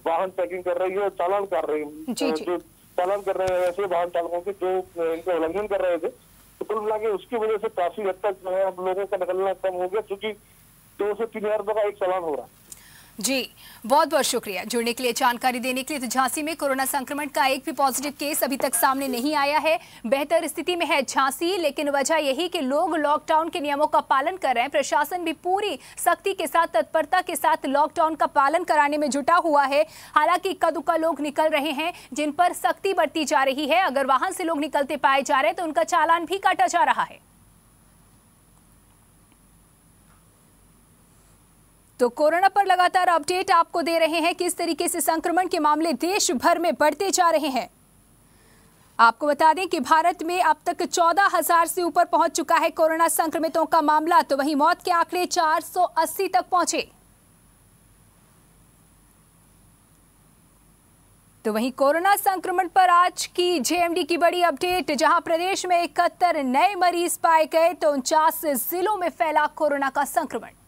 वाहन चेकिंग कर रही है और चालान कर रही है, जो चालान कर रहे हैं ऐसे वाहन चालकों के जो इनका उल्लंघन कर रहे थे, तो कुल मिला के उसकी वजह से काफी हद तक जो है हम लोगों का निकलना कम हो गया, क्योंकि 2 से 3 हज़ार का एक चालान हो रहा है। जी, बहुत बहुत शुक्रिया जुड़ने के लिए, जानकारी देने के लिए। तो झांसी में कोरोना संक्रमण का एक भी पॉजिटिव केस अभी तक सामने नहीं आया है। बेहतर स्थिति में है झांसी, लेकिन वजह यही कि लोग लॉकडाउन के नियमों का पालन कर रहे हैं। प्रशासन भी पूरी सख्ती के साथ, तत्परता के साथ लॉकडाउन का पालन कराने में जुटा हुआ है। हालांकि इक्का दुक्का लोग निकल रहे हैं जिन पर सख्ती बरती जा रही है। अगर वाहन से लोग निकलते पाए जा रहे हैं तो उनका चालान भी काटा जा रहा है। तो कोरोना पर लगातार अपडेट आपको दे रहे हैं किस तरीके से संक्रमण के मामले देश भर में बढ़ते जा रहे हैं। आपको बता दें कि भारत में अब तक 14,000 से ऊपर पहुंच चुका है कोरोना संक्रमितों का मामला। तो वहीं मौत के आंकड़े 480 तक पहुंचे। तो वहीं कोरोना संक्रमण पर आज की जेएमडी की बड़ी अपडेट, जहां प्रदेश में 71 नए मरीज पाए गए तो 49 जिलों में फैला कोरोना का संक्रमण।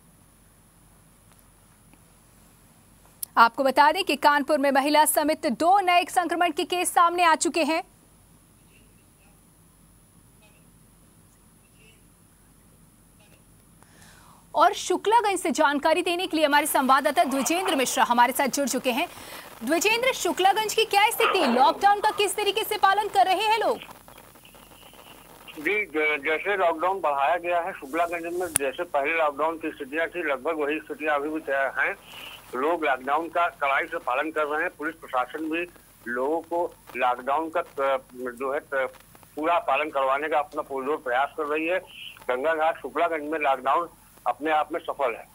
आपको बता दें कि कानपुर में महिला समेत 2 नए संक्रमण के केस सामने आ चुके हैं। और शुक्लागंज से जानकारी देने के लिए हमारे संवाददाता द्विजेंद्र मिश्रा हमारे साथ जुड़ चुके हैं। द्विजेंद्र, शुक्लागंज की क्या स्थिति, लॉकडाउन का किस तरीके से पालन कर रहे हैं लोग? जी, जैसे लॉकडाउन बढ़ाया गया है शुक्लागंज में, जैसे पहले लॉकडाउन की स्थितियां थी लगभग वही स्थितियां अभी भी हैं। लोग लॉकडाउन का कड़ाई से पालन कर रहे हैं। पुलिस प्रशासन भी लोगों को लॉकडाउन का जो है पूरा पालन करवाने का अपना पुरजोर प्रयास कर रही है। गंगा घाट शुक्लागंज में लॉकडाउन अपने आप में सफल है।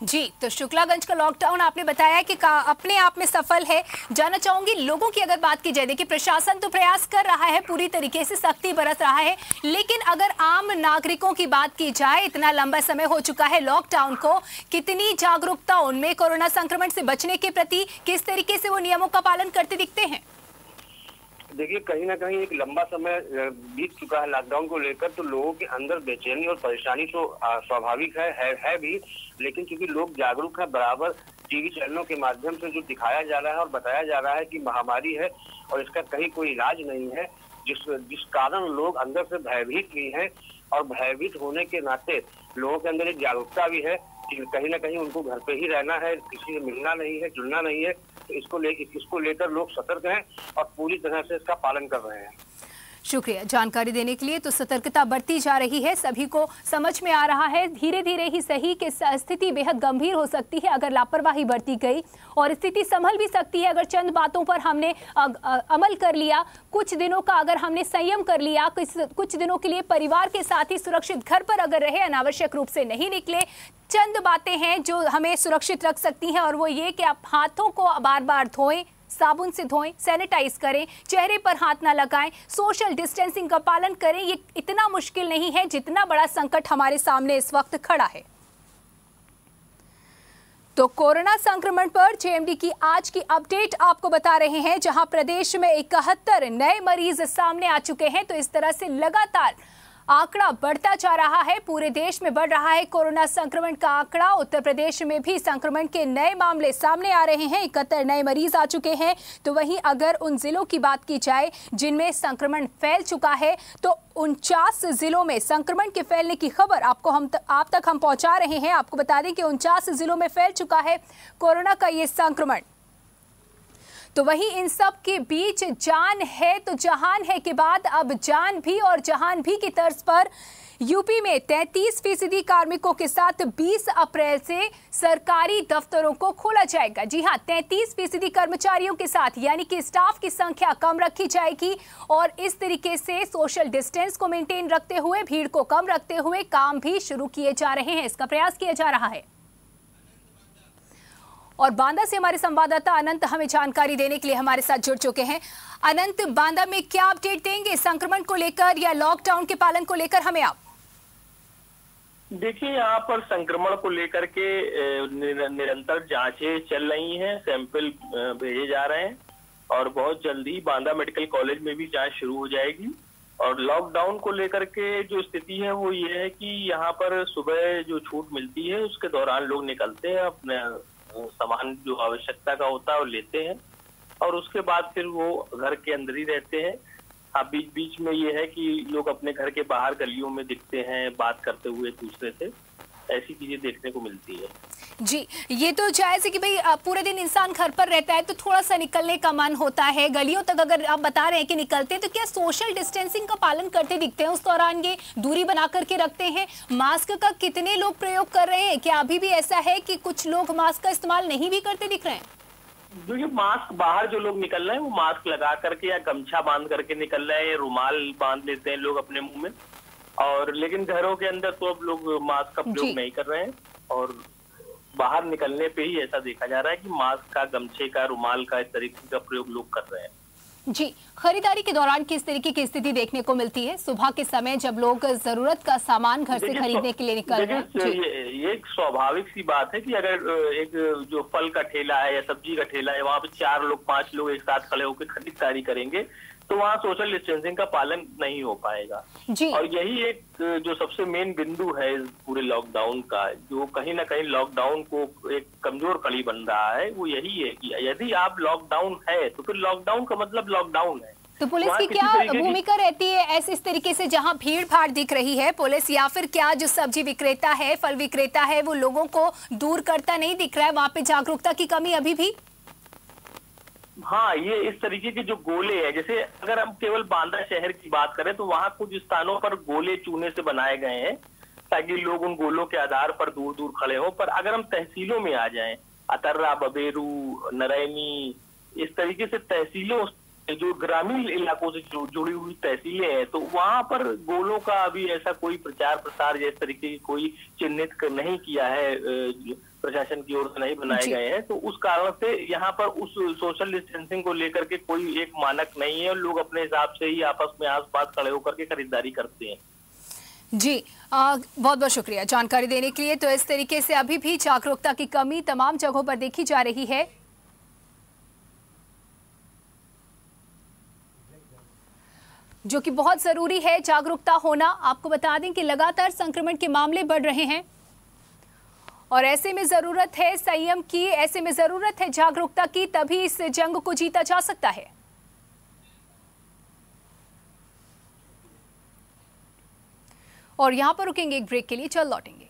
जी, तो शुक्लागंज का लॉकडाउन आपने बताया कि अपने आप में सफल है। जानना चाहूंगी लोगों की अगर बात की जाए, देखिए प्रशासन तो प्रयास कर रहा है, पूरी तरीके से सख्ती बरत रहा है, लेकिन अगर आम नागरिकों की बात की जाए, इतना लंबा समय हो चुका है लॉकडाउन को, कितनी जागरूकता उनमें कोरोना संक्रमण से बचने के प्रति, किस तरीके से वो नियमों का पालन करते दिखते हैं? देखिए, कहीं ना कहीं एक लंबा समय बीत चुका है लॉकडाउन को लेकर, तो लोगों के अंदर बेचैनी और परेशानी तो स्वाभाविक है भी, लेकिन क्योंकि लोग जागरूक है, बराबर टीवी चैनलों के माध्यम से जो दिखाया जा रहा है और बताया जा रहा है कि महामारी है और इसका कहीं कोई इलाज नहीं है, जिस कारण लोग अंदर से भयभीत भी हैं और भयभीत होने के नाते लोगों के अंदर एक जागरूकता भी है कि कहीं ना कहीं उनको घर पे ही रहना है, किसी से मिलना नहीं है, जुड़ना नहीं है। तो इसको लेकर लोग सतर्क हैं और पूरी तरह से इसका पालन कर रहे हैं। शुक्रिया जानकारी देने के लिए। तो सतर्कता बढ़ती जा रही है, सभी को समझ में आ रहा है धीरे धीरे ही सही कि स्थिति बेहद गंभीर हो सकती है अगर लापरवाही बरती गई, और स्थिति संभल भी सकती है अगर चंद बातों पर हमने अमल कर लिया, कुछ दिनों का अगर हमने संयम कर लिया, कुछ दिनों के लिए परिवार के साथ ही सुरक्षित घर पर अगर रहे, अनावश्यक रूप से नहीं निकले। चंद बातें हैं जो हमें सुरक्षित रख सकती हैं, और वो ये कि आप हाथों को बार बार धोएं, साबुन से धोएं, सैनिटाइज करें, चेहरे पर हाथ ना लगाएं, सोशल डिस्टेंसिंग का पालन करें। ये इतना मुश्किल नहीं है जितना बड़ा संकट हमारे सामने इस वक्त खड़ा है। तो कोरोना संक्रमण पर जेएमडी की आज की अपडेट आपको बता रहे हैं, जहां प्रदेश में 71 नए मरीज सामने आ चुके हैं। तो इस तरह से लगातार आंकड़ा बढ़ता जा रहा है, पूरे देश में बढ़ रहा है कोरोना संक्रमण का आंकड़ा। उत्तर प्रदेश में भी संक्रमण के नए मामले सामने आ रहे हैं, 71 नए मरीज आ चुके हैं। तो वहीं अगर उन जिलों की बात की जाए जिनमें संक्रमण फैल चुका है, तो 49 जिलों में संक्रमण के फैलने की खबर आप तक हम पहुंचा रहे हैं। आपको बता दें कि 49 जिलों में फैल चुका है कोरोना का ये संक्रमण। तो वहीं इन सब के बीच जान है तो जहान है के बाद अब जान भी और जहान भी की तर्ज पर यूपी में 33% कार्मिकों के साथ 20 अप्रैल से सरकारी दफ्तरों को खोला जाएगा। जी हां, 33% कर्मचारियों के साथ, यानी कि स्टाफ की संख्या कम रखी जाएगी और इस तरीके से सोशल डिस्टेंस को मेंटेन रखते हुए, भीड़ को कम रखते हुए काम भी शुरू किए जा रहे हैं, इसका प्रयास किया जा रहा है। और बांदा से हमारे संवाददाता अनंत हमें जानकारी देने के लिए हमारे साथ जुड़ चुके हैं। अनंत, बांदा में क्या अपडेट देंगे संक्रमण को लेकर या लॉकडाउन के पालन को लेकर हमें आप? देखिए, यहाँ पर संक्रमण को लेकर के निरंतर जांचें चल रही हैं, सैंपल भेजे जा रहे हैं और बहुत जल्दी बांदा मेडिकल कॉलेज में भी जांच शुरू हो जाएगी। और लॉकडाउन को लेकर के जो स्थिति है वो ये है कि यहाँ पर सुबह जो छूट मिलती है उसके दौरान लोग निकलते हैं, अपने सामान जो आवश्यकता का होता है वो लेते हैं और उसके बाद फिर वो घर के अंदर ही रहते हैं। अब बीच बीच में ये है कि लोग अपने घर के बाहर गलियों में दिखते हैं बात करते हुए दूसरे से, ऐसी चीजें देखने को मिलती है। जी, ये तो जायज है कि भाई पूरे दिन इंसान घर पर रहता है तो थोड़ा सा निकलने का मन होता है, गलियों तक अगर आप बता रहे हैं कि निकलते हैं तो क्या सोशल डिस्टेंसिंग का पालन करते दिखते हैं? उस दौरान ये दूरी बना करके रखते हैं? मास्क का कितने लोग प्रयोग कर रहे हैं? क्या अभी भी ऐसा है कि कुछ लोग मास्क का इस्तेमाल नहीं भी करते दिख रहे हैं? देखिए, मास्क बाहर जो लोग निकल रहे हैं वो मास्क लगा करके या गमछा बांध करके निकल रहे हैं, रुमाल बांध लेते हैं लोग अपने मुंह में, और लेकिन घरों के अंदर तो अब लोग मास्क का प्रयोग नहीं कर रहे हैं और बाहर निकलने पे ही ऐसा देखा जा रहा है कि मास्क का, गमछे का, रुमाल का, इस तरीके का प्रयोग लोग कर रहे हैं। जी, खरीदारी के दौरान किस तरीके की स्थिति देखने को मिलती है सुबह के समय जब लोग जरूरत का सामान घर से खरीदने के लिए निकल रहे हैं? ये एक स्वाभाविक सी बात है कि अगर एक जो फल का ठेला है या सब्जी का ठेला है वहाँ पे 4 लोग 5 लोग एक साथ खड़े होकर खरीदारी करेंगे तो वहाँ सोशल डिस्टेंसिंग का पालन नहीं हो पाएगा। और यही एक जो सबसे मेन बिंदु है इस पूरे लॉकडाउन का, जो कहीं ना कहीं लॉकडाउन को एक कमजोर कड़ी बन रहा है, वो यही है कि यदि आप लॉकडाउन है तो फिर लॉकडाउन का मतलब लॉकडाउन है। तो पुलिस की क्या भूमिका रहती है ऐसे इस तरीके से जहां भीड़ भाड़ दिख रही है? पुलिस या फिर क्या जो सब्जी विक्रेता है, फल विक्रेता है, वो लोगों को दूर करता नहीं दिख रहा है? वहां पे जागरूकता की कमी अभी भी? हाँ, ये इस तरीके के जो गोले हैं, जैसे अगर हम केवल बांदा शहर की बात करें तो वहाँ कुछ स्थानों पर गोले चूने से बनाए गए हैं ताकि लोग उन गोलों के आधार पर दूर दूर खड़े हों। पर अगर हम तहसीलों में आ जाएं, अतर्रा, बबेरू, नरैनी, इस तरीके से तहसीलों जो ग्रामीण इलाकों से जुड़ी हुई तहसीलें हैं, तो वहाँ पर गोलों का अभी ऐसा कोई प्रचार प्रसार इस तरीके की कोई चिन्हित नहीं किया है, प्रशासन की ओर से नहीं बनाए गए हैं। तो उस कारण से यहाँ पर उस सोशल डिस्टेंसिंग को लेकर के कोई एक मानक नहीं है और लोग अपने हिसाब से ही आपस में आस-पास खड़े होकर के खरीदारी करते हैं। जी, बहुत बहुत शुक्रिया जानकारी देने के लिए। तो इस तरीके से अभी भी जागरूकता की कमी तमाम जगहों पर देखी जा रही है। जो कि बहुत जरूरी है जागरूकता होना। आपको बता दें कि लगातार संक्रमण के मामले बढ़ रहे हैं और ऐसे में जरूरत है संयम की, ऐसे में जरूरत है जागरूकता की, तभी इस जंग को जीता जा सकता है। और यहां पर रुकेंगे एक ब्रेक के लिए, चल लौटेंगे।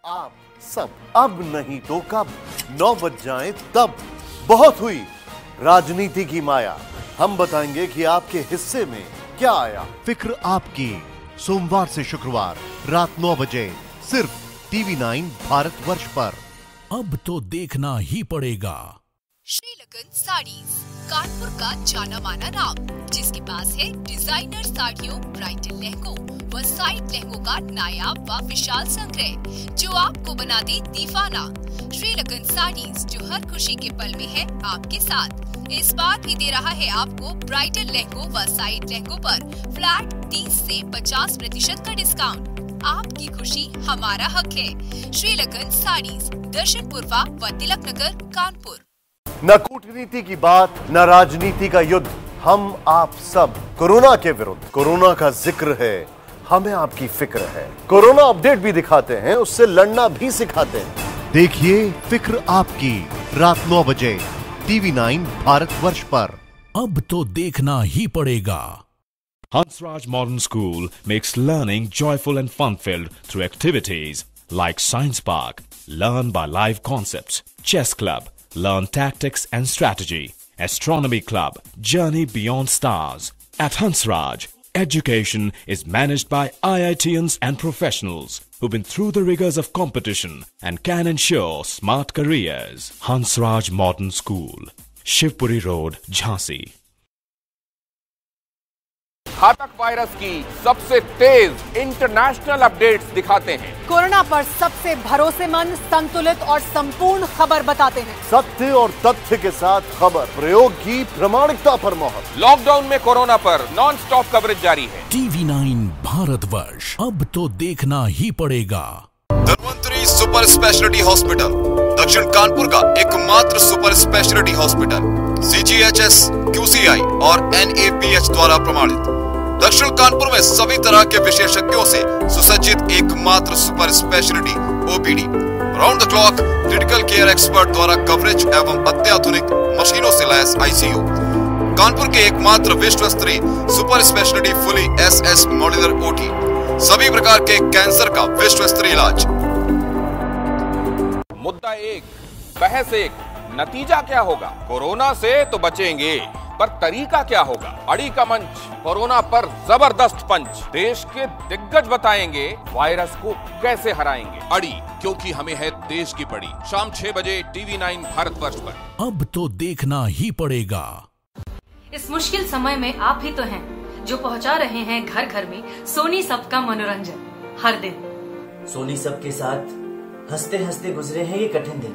आप सब अब नहीं तो कब 9 बज जाएं तब। बहुत हुई राजनीति की माया, हम बताएंगे कि आपके हिस्से में क्या आया। फिक्र आपकी, सोमवार से शुक्रवार रात 9 बजे सिर्फ TV9 भारतवर्ष पर। अब तो देखना ही पड़ेगा। श्रीलकन साड़ीज, कानपुर का जाना माना नाम, जिसके पास है डिजाइनर साड़ियों, ब्राइडल लहंगों व साइड लहंगों का नायाब व विशाल संग्रह, जो आपको बना दे दीवाना। श्रीलकन साड़ीज, जो हर खुशी के पल में है आपके साथ, इस बार भी दे रहा है आपको ब्राइडल लहंगों व साइड लहंगों पर फ्लैट 30 से 50% का डिस्काउंट। आपकी खुशी हमारा हक है। श्रीलकन साड़ीज, दर्शन पूर्वा व तिलक नगर, कानपुर। न कूटनीति की बात, न राजनीति का युद्ध, हम आप सब कोरोना के विरुद्ध। कोरोना का जिक्र है, हमें आपकी फिक्र है। कोरोना अपडेट भी दिखाते हैं, उससे लड़ना भी सिखाते हैं। देखिए फिक्र आपकी, रात 9 बजे TV9 भारतवर्ष पर। अब तो देखना ही पड़ेगा। Hansraj Modern School makes learning joyful and fun-filled through activities like Science Park, learn by live concepts, Chess Club, learn tactics and strategy, Astronomy Club, journey beyond stars. At Hansraj, education is managed by IITians and professionals who've been through the rigors of competition and can ensure smart careers. Hansraj Modern School, Shivpuri Road, Jhansi. घातक virus की सबसे तेज international updates दिखाते हैं। Corona पर सबसे भरोसेमंद, संतुलित और संपूर्ण खबर बताते हैं। सत्य और तथ्य के साथ खबर, प्रयोग की प्रामाणिकता पर मोहर। लॉकडाउन में कोरोना पर नॉन स्टॉप कवरेज जारी है। TV9 भारतवर्ष, अब तो देखना ही पड़ेगा। धन्वंतरी सुपर स्पेशलिटी हॉस्पिटल, दक्षिण कानपुर का एकमात्र super speciality hospital, CGHS, QCI और NABH द्वारा प्रमाणित। दक्षिण कानपुर में सभी तरह के विशेषज्ञों से सुसज्जित एकमात्र super speciality OPD, round the clock critical care expert द्वारा कवरेज एवं अत्याधुनिक मशीनों से लैस ICU। कानपुर के एकमात्र विश्व स्तरीय super speciality fully SS modular OT, सभी प्रकार के कैंसर का विश्व स्तरीय इलाज। मुद्दा एक, बहस एक, नतीजा क्या होगा? कोरोना से तो बचेंगे, पर तरीका क्या होगा? अड़ी का मंच, कोरोना पर जबरदस्त पंच, देश के दिग्गज बताएंगे वायरस को कैसे हराएंगे। अड़ी, क्योंकि हमें है देश की पड़ी। शाम 6 बजे TV9 भारतवर्ष पर। अब तो देखना ही पड़ेगा। इस मुश्किल समय में आप ही तो हैं जो पहुंचा रहे हैं घर घर में सोनी सब का मनोरंजन हर दिन। सोनी सब के साथ हंसते हंसते गुजरे हैं ये कठिन दिन,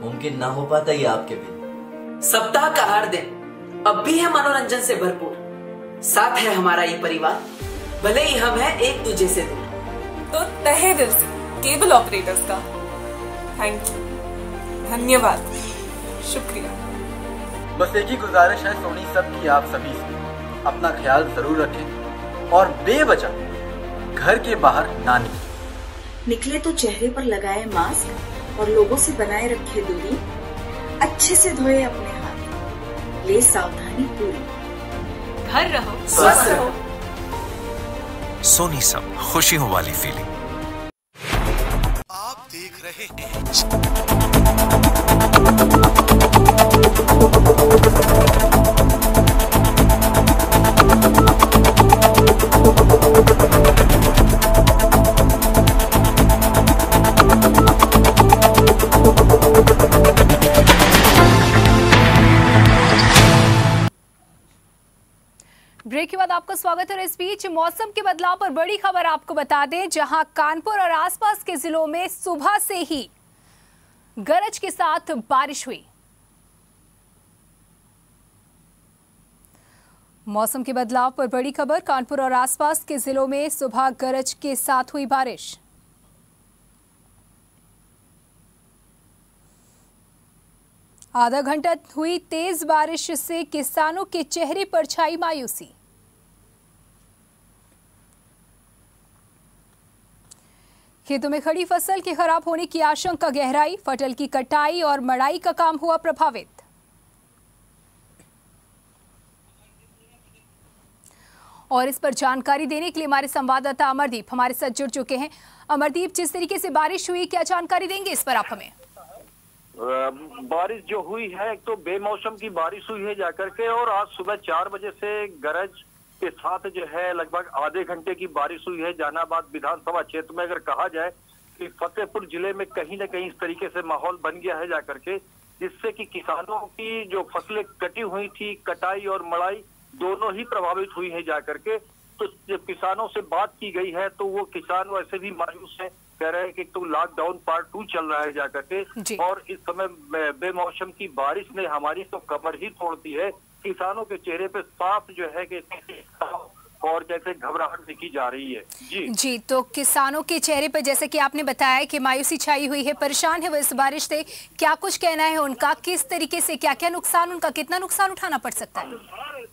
मुमकिन ना हो पाता ये आपके बिन। सप्ताह का हर दिन अब भी है मनोरंजन से भरपूर, साथ है हमारा ये परिवार, भले ही हम हैं एक दूसरे से दूर। तो तहे दिल से केबल ऑपरेटर्स का थैंक यू, धन्यवाद, शुक्रिया। बस एक ही गुजारिश है सोनी सब की आप सभी से, अपना ख्याल जरूर रखें और बेवजह घर के बाहर ना निकले तो चेहरे पर लगाए मास्क और लोगों से बनाए रखे दूरी, अच्छे से धोए अपने हाथ, ले सावधानी पूरी, घर रहो स्वस्थ रहो। सोनी सब, खुशियों वाली फीलिंग। आप देख रहे हैं ब्रेक के बाद आपका स्वागत है। इस बीच मौसम के बदलाव पर बड़ी खबर आपको बता दें, जहां कानपुर और आसपास के जिलों में सुबह से ही गरज के साथ बारिश हुई। मौसम के बदलाव पर बड़ी खबर। कानपुर और आसपास के जिलों में सुबह गरज के साथ हुई बारिश। आधा घंटा हुई तेज बारिश से किसानों के चेहरे पर छाई मायूसी। खेतों में खड़ी फसल के खराब होने की आशंका गहराई। फसल की कटाई और मड़ाई का काम हुआ प्रभावित। और इस पर जानकारी देने के लिए हमारे संवाददाता अमरदीप हमारे साथ जुड़ चुके हैं। अमरदीप, जिस तरीके से बारिश हुई, क्या जानकारी देंगे इस पर आप हमें? बारिश जो हुई है, एक तो बेमौसम की बारिश हुई है जाकर के, और आज सुबह 4 बजे से गरज के साथ जो है लगभग आधे घंटे की बारिश हुई है। जहानाबाद विधानसभा क्षेत्र में अगर कहा जाए कि फतेहपुर जिले में कहीं न कहीं इस तरीके से माहौल बन गया है जाकर के, जिससे कि किसानों की जो फसलें कटी हुई थी, कटाई और मड़ाई दोनों ही प्रभावित हुई है जाकर के। तो जब किसानों से बात की गई है तो वो किसान वैसे भी मायूस है, कह रहे हैं कि तो लॉकडाउन पार्ट 2 चल रहा है जाकर के, और इस समय बेमौसम की बारिश ने हमारी तो कमर ही तोड़ दी है। किसानों के चेहरे पे साफ जो है कि और जैसे घबराहट दिखी जा रही है। जी, तो किसानों के चेहरे पर जैसे कि आपने बताया कि मायूसी छाई हुई है, परेशान है वो इस बारिश से। क्या कुछ कहना है उनका, किस तरीके से, क्या क्या नुकसान, उनका कितना नुकसान उठाना पड़ सकता है?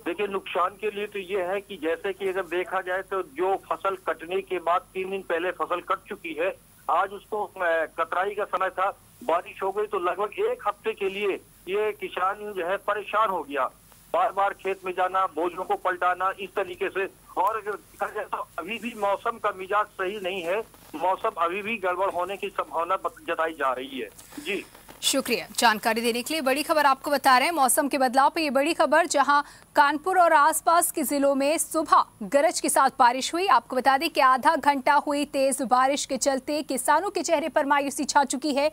देखिए, नुकसान के लिए तो ये है कि जैसे कि अगर देखा जाए तो जो फसल कटने के बाद 3 दिन पहले फसल कट चुकी है, आज उसको कतराई का समय था, बारिश हो गई तो लगभग 1 हफ्ते के लिए ये किसान जो है परेशान हो गया। बार बार खेत में जाना, बोझों को पलटाना, इस तरीके से। और अगर देखा जाए तो अभी भी मौसम का मिजाज सही नहीं है, मौसम अभी भी गड़बड़ होने की संभावना जताई जा रही है। जी, शुक्रिया जानकारी देने के लिए। बड़ी खबर आपको बता रहे हैं मौसम के बदलाव पे। ये बड़ी खबर जहां कानपुर और आसपास के जिलों में सुबह गरज के साथ बारिश हुई। आपको बता दें कि आधा घंटा हुई तेज बारिश के चलते किसानों के चेहरे पर मायूसी छा चुकी है,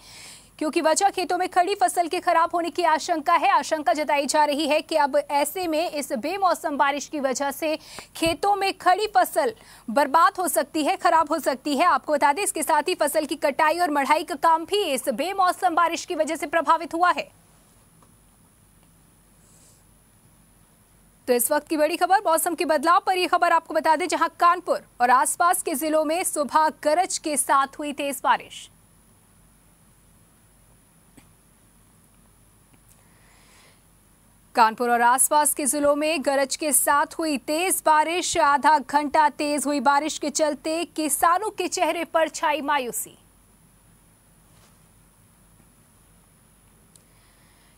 क्योंकि वजह खेतों में खड़ी फसल के खराब होने की आशंका है। आशंका जताई जा रही है कि अब ऐसे में इस बेमौसम बारिश की वजह से खेतों में खड़ी फसल बर्बाद हो सकती है, खराब हो सकती है। आपको बता दें इसके साथ ही फसल की कटाई और मढ़ाई का काम भी इस बेमौसम बारिश की वजह से प्रभावित हुआ है। तो इस वक्त की बड़ी खबर मौसम के बदलाव पर। यह खबर आपको बता दें जहां कानपुर और आसपास के जिलों में सुबह गरज के साथ हुई तेज बारिश। कानपुर और आसपास के जिलों में गरज के साथ हुई तेज बारिश। आधा घंटा तेज हुई बारिश के चलते किसानों के चेहरे पर छाई मायूसी।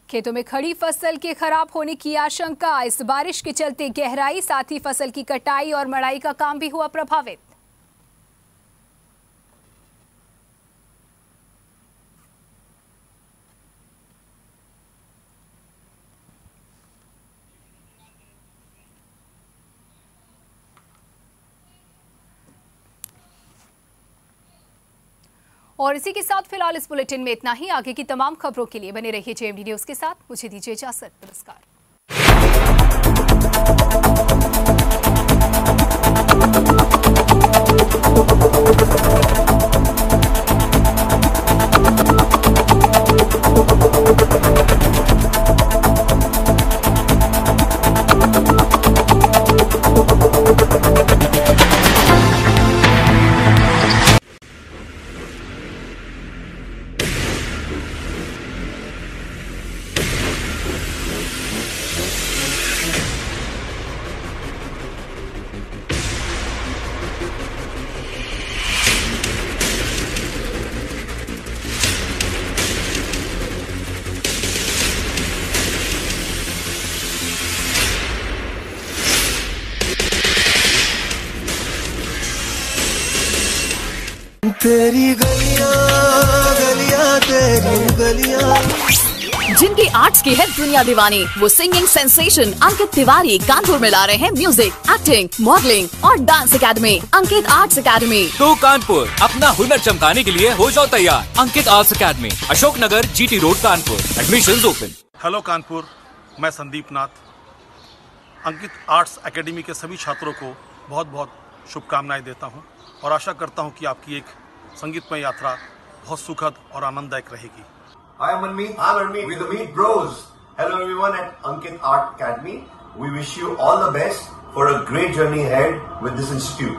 खेतों में खड़ी फसल के खराब होने की आशंका, इस बारिश के चलते गहराई, साथ ही फसल की कटाई और मड़ाई का काम भी हुआ प्रभावित। और इसी के साथ फिलहाल इस बुलेटिन में इतना ही। आगे की तमाम खबरों के लिए बने रहिए जेएमडी न्यूज के साथ। मुझे दीजिए इजाजत। नमस्कार। तेरी गलियां गलियां तेरी गलियां। जिनकी आर्ट्स की है दुनिया दीवानी, वो सिंगिंग सेंसेशन अंकित तिवारी कानपुर में ला रहे हैं म्यूजिक, एक्टिंग, मॉडलिंग और डांस एकेडमी, अंकित आर्ट्स एकेडमी। तो कानपुर अपना हुनर चमकाने के लिए हो जाओ तैयार। Ankit arts academy, Ashok Nagar, GT road, Kanpur. Admissions open. Hello Kanpur, मैं संदीप नाथ। अंकित आर्ट्स एकेडमी के सभी छात्रों को बहुत बहुत शुभकामनाएं देता हूं और आशा करता हूं कि आपकी एक संगीतमय यात्रा बहुत सुखद और आनंददायक रहेगी। Hi, I'm Manmeet with the Meet Bros. Hello everyone at Ankit Art Academy. we wish you all the best for a great journey ahead with this institute.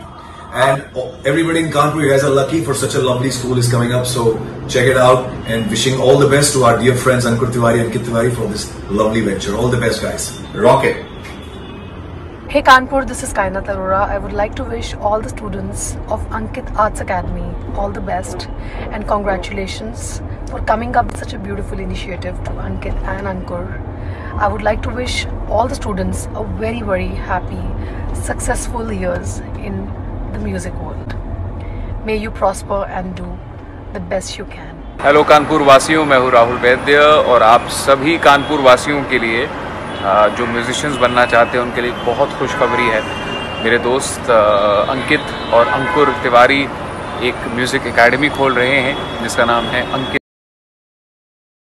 And everybody in Kanpur, you guys are lucky for such a lovely school is coming up. So check it out, and wishing all the best to our dear friends Ankur Tiwari and Ankit Tiwari for this lovely venture. All the best, guys. Rock it. Hey Kanpur, this is Kainat Arora. I would like to wish all the students of Ankit Arts Academy all the best and congratulations for coming up with such a beautiful initiative to Ankit and Ankur. I would like to wish all the students a very, very happy, successful years in the music world. May you prosper and do the best you can. Hello Kanpur वासियों, मैं हूँ राहुल वैद्य और आप सभी कानपुर वासियों के लिए जो म्यूजिशियंस बनना चाहते हैं उनके लिए बहुत खुशखबरी है। मेरे दोस्त अंकित और अंकुर तिवारी एक म्यूज़िक एकेडमी खोल रहे हैं जिसका नाम है अंकित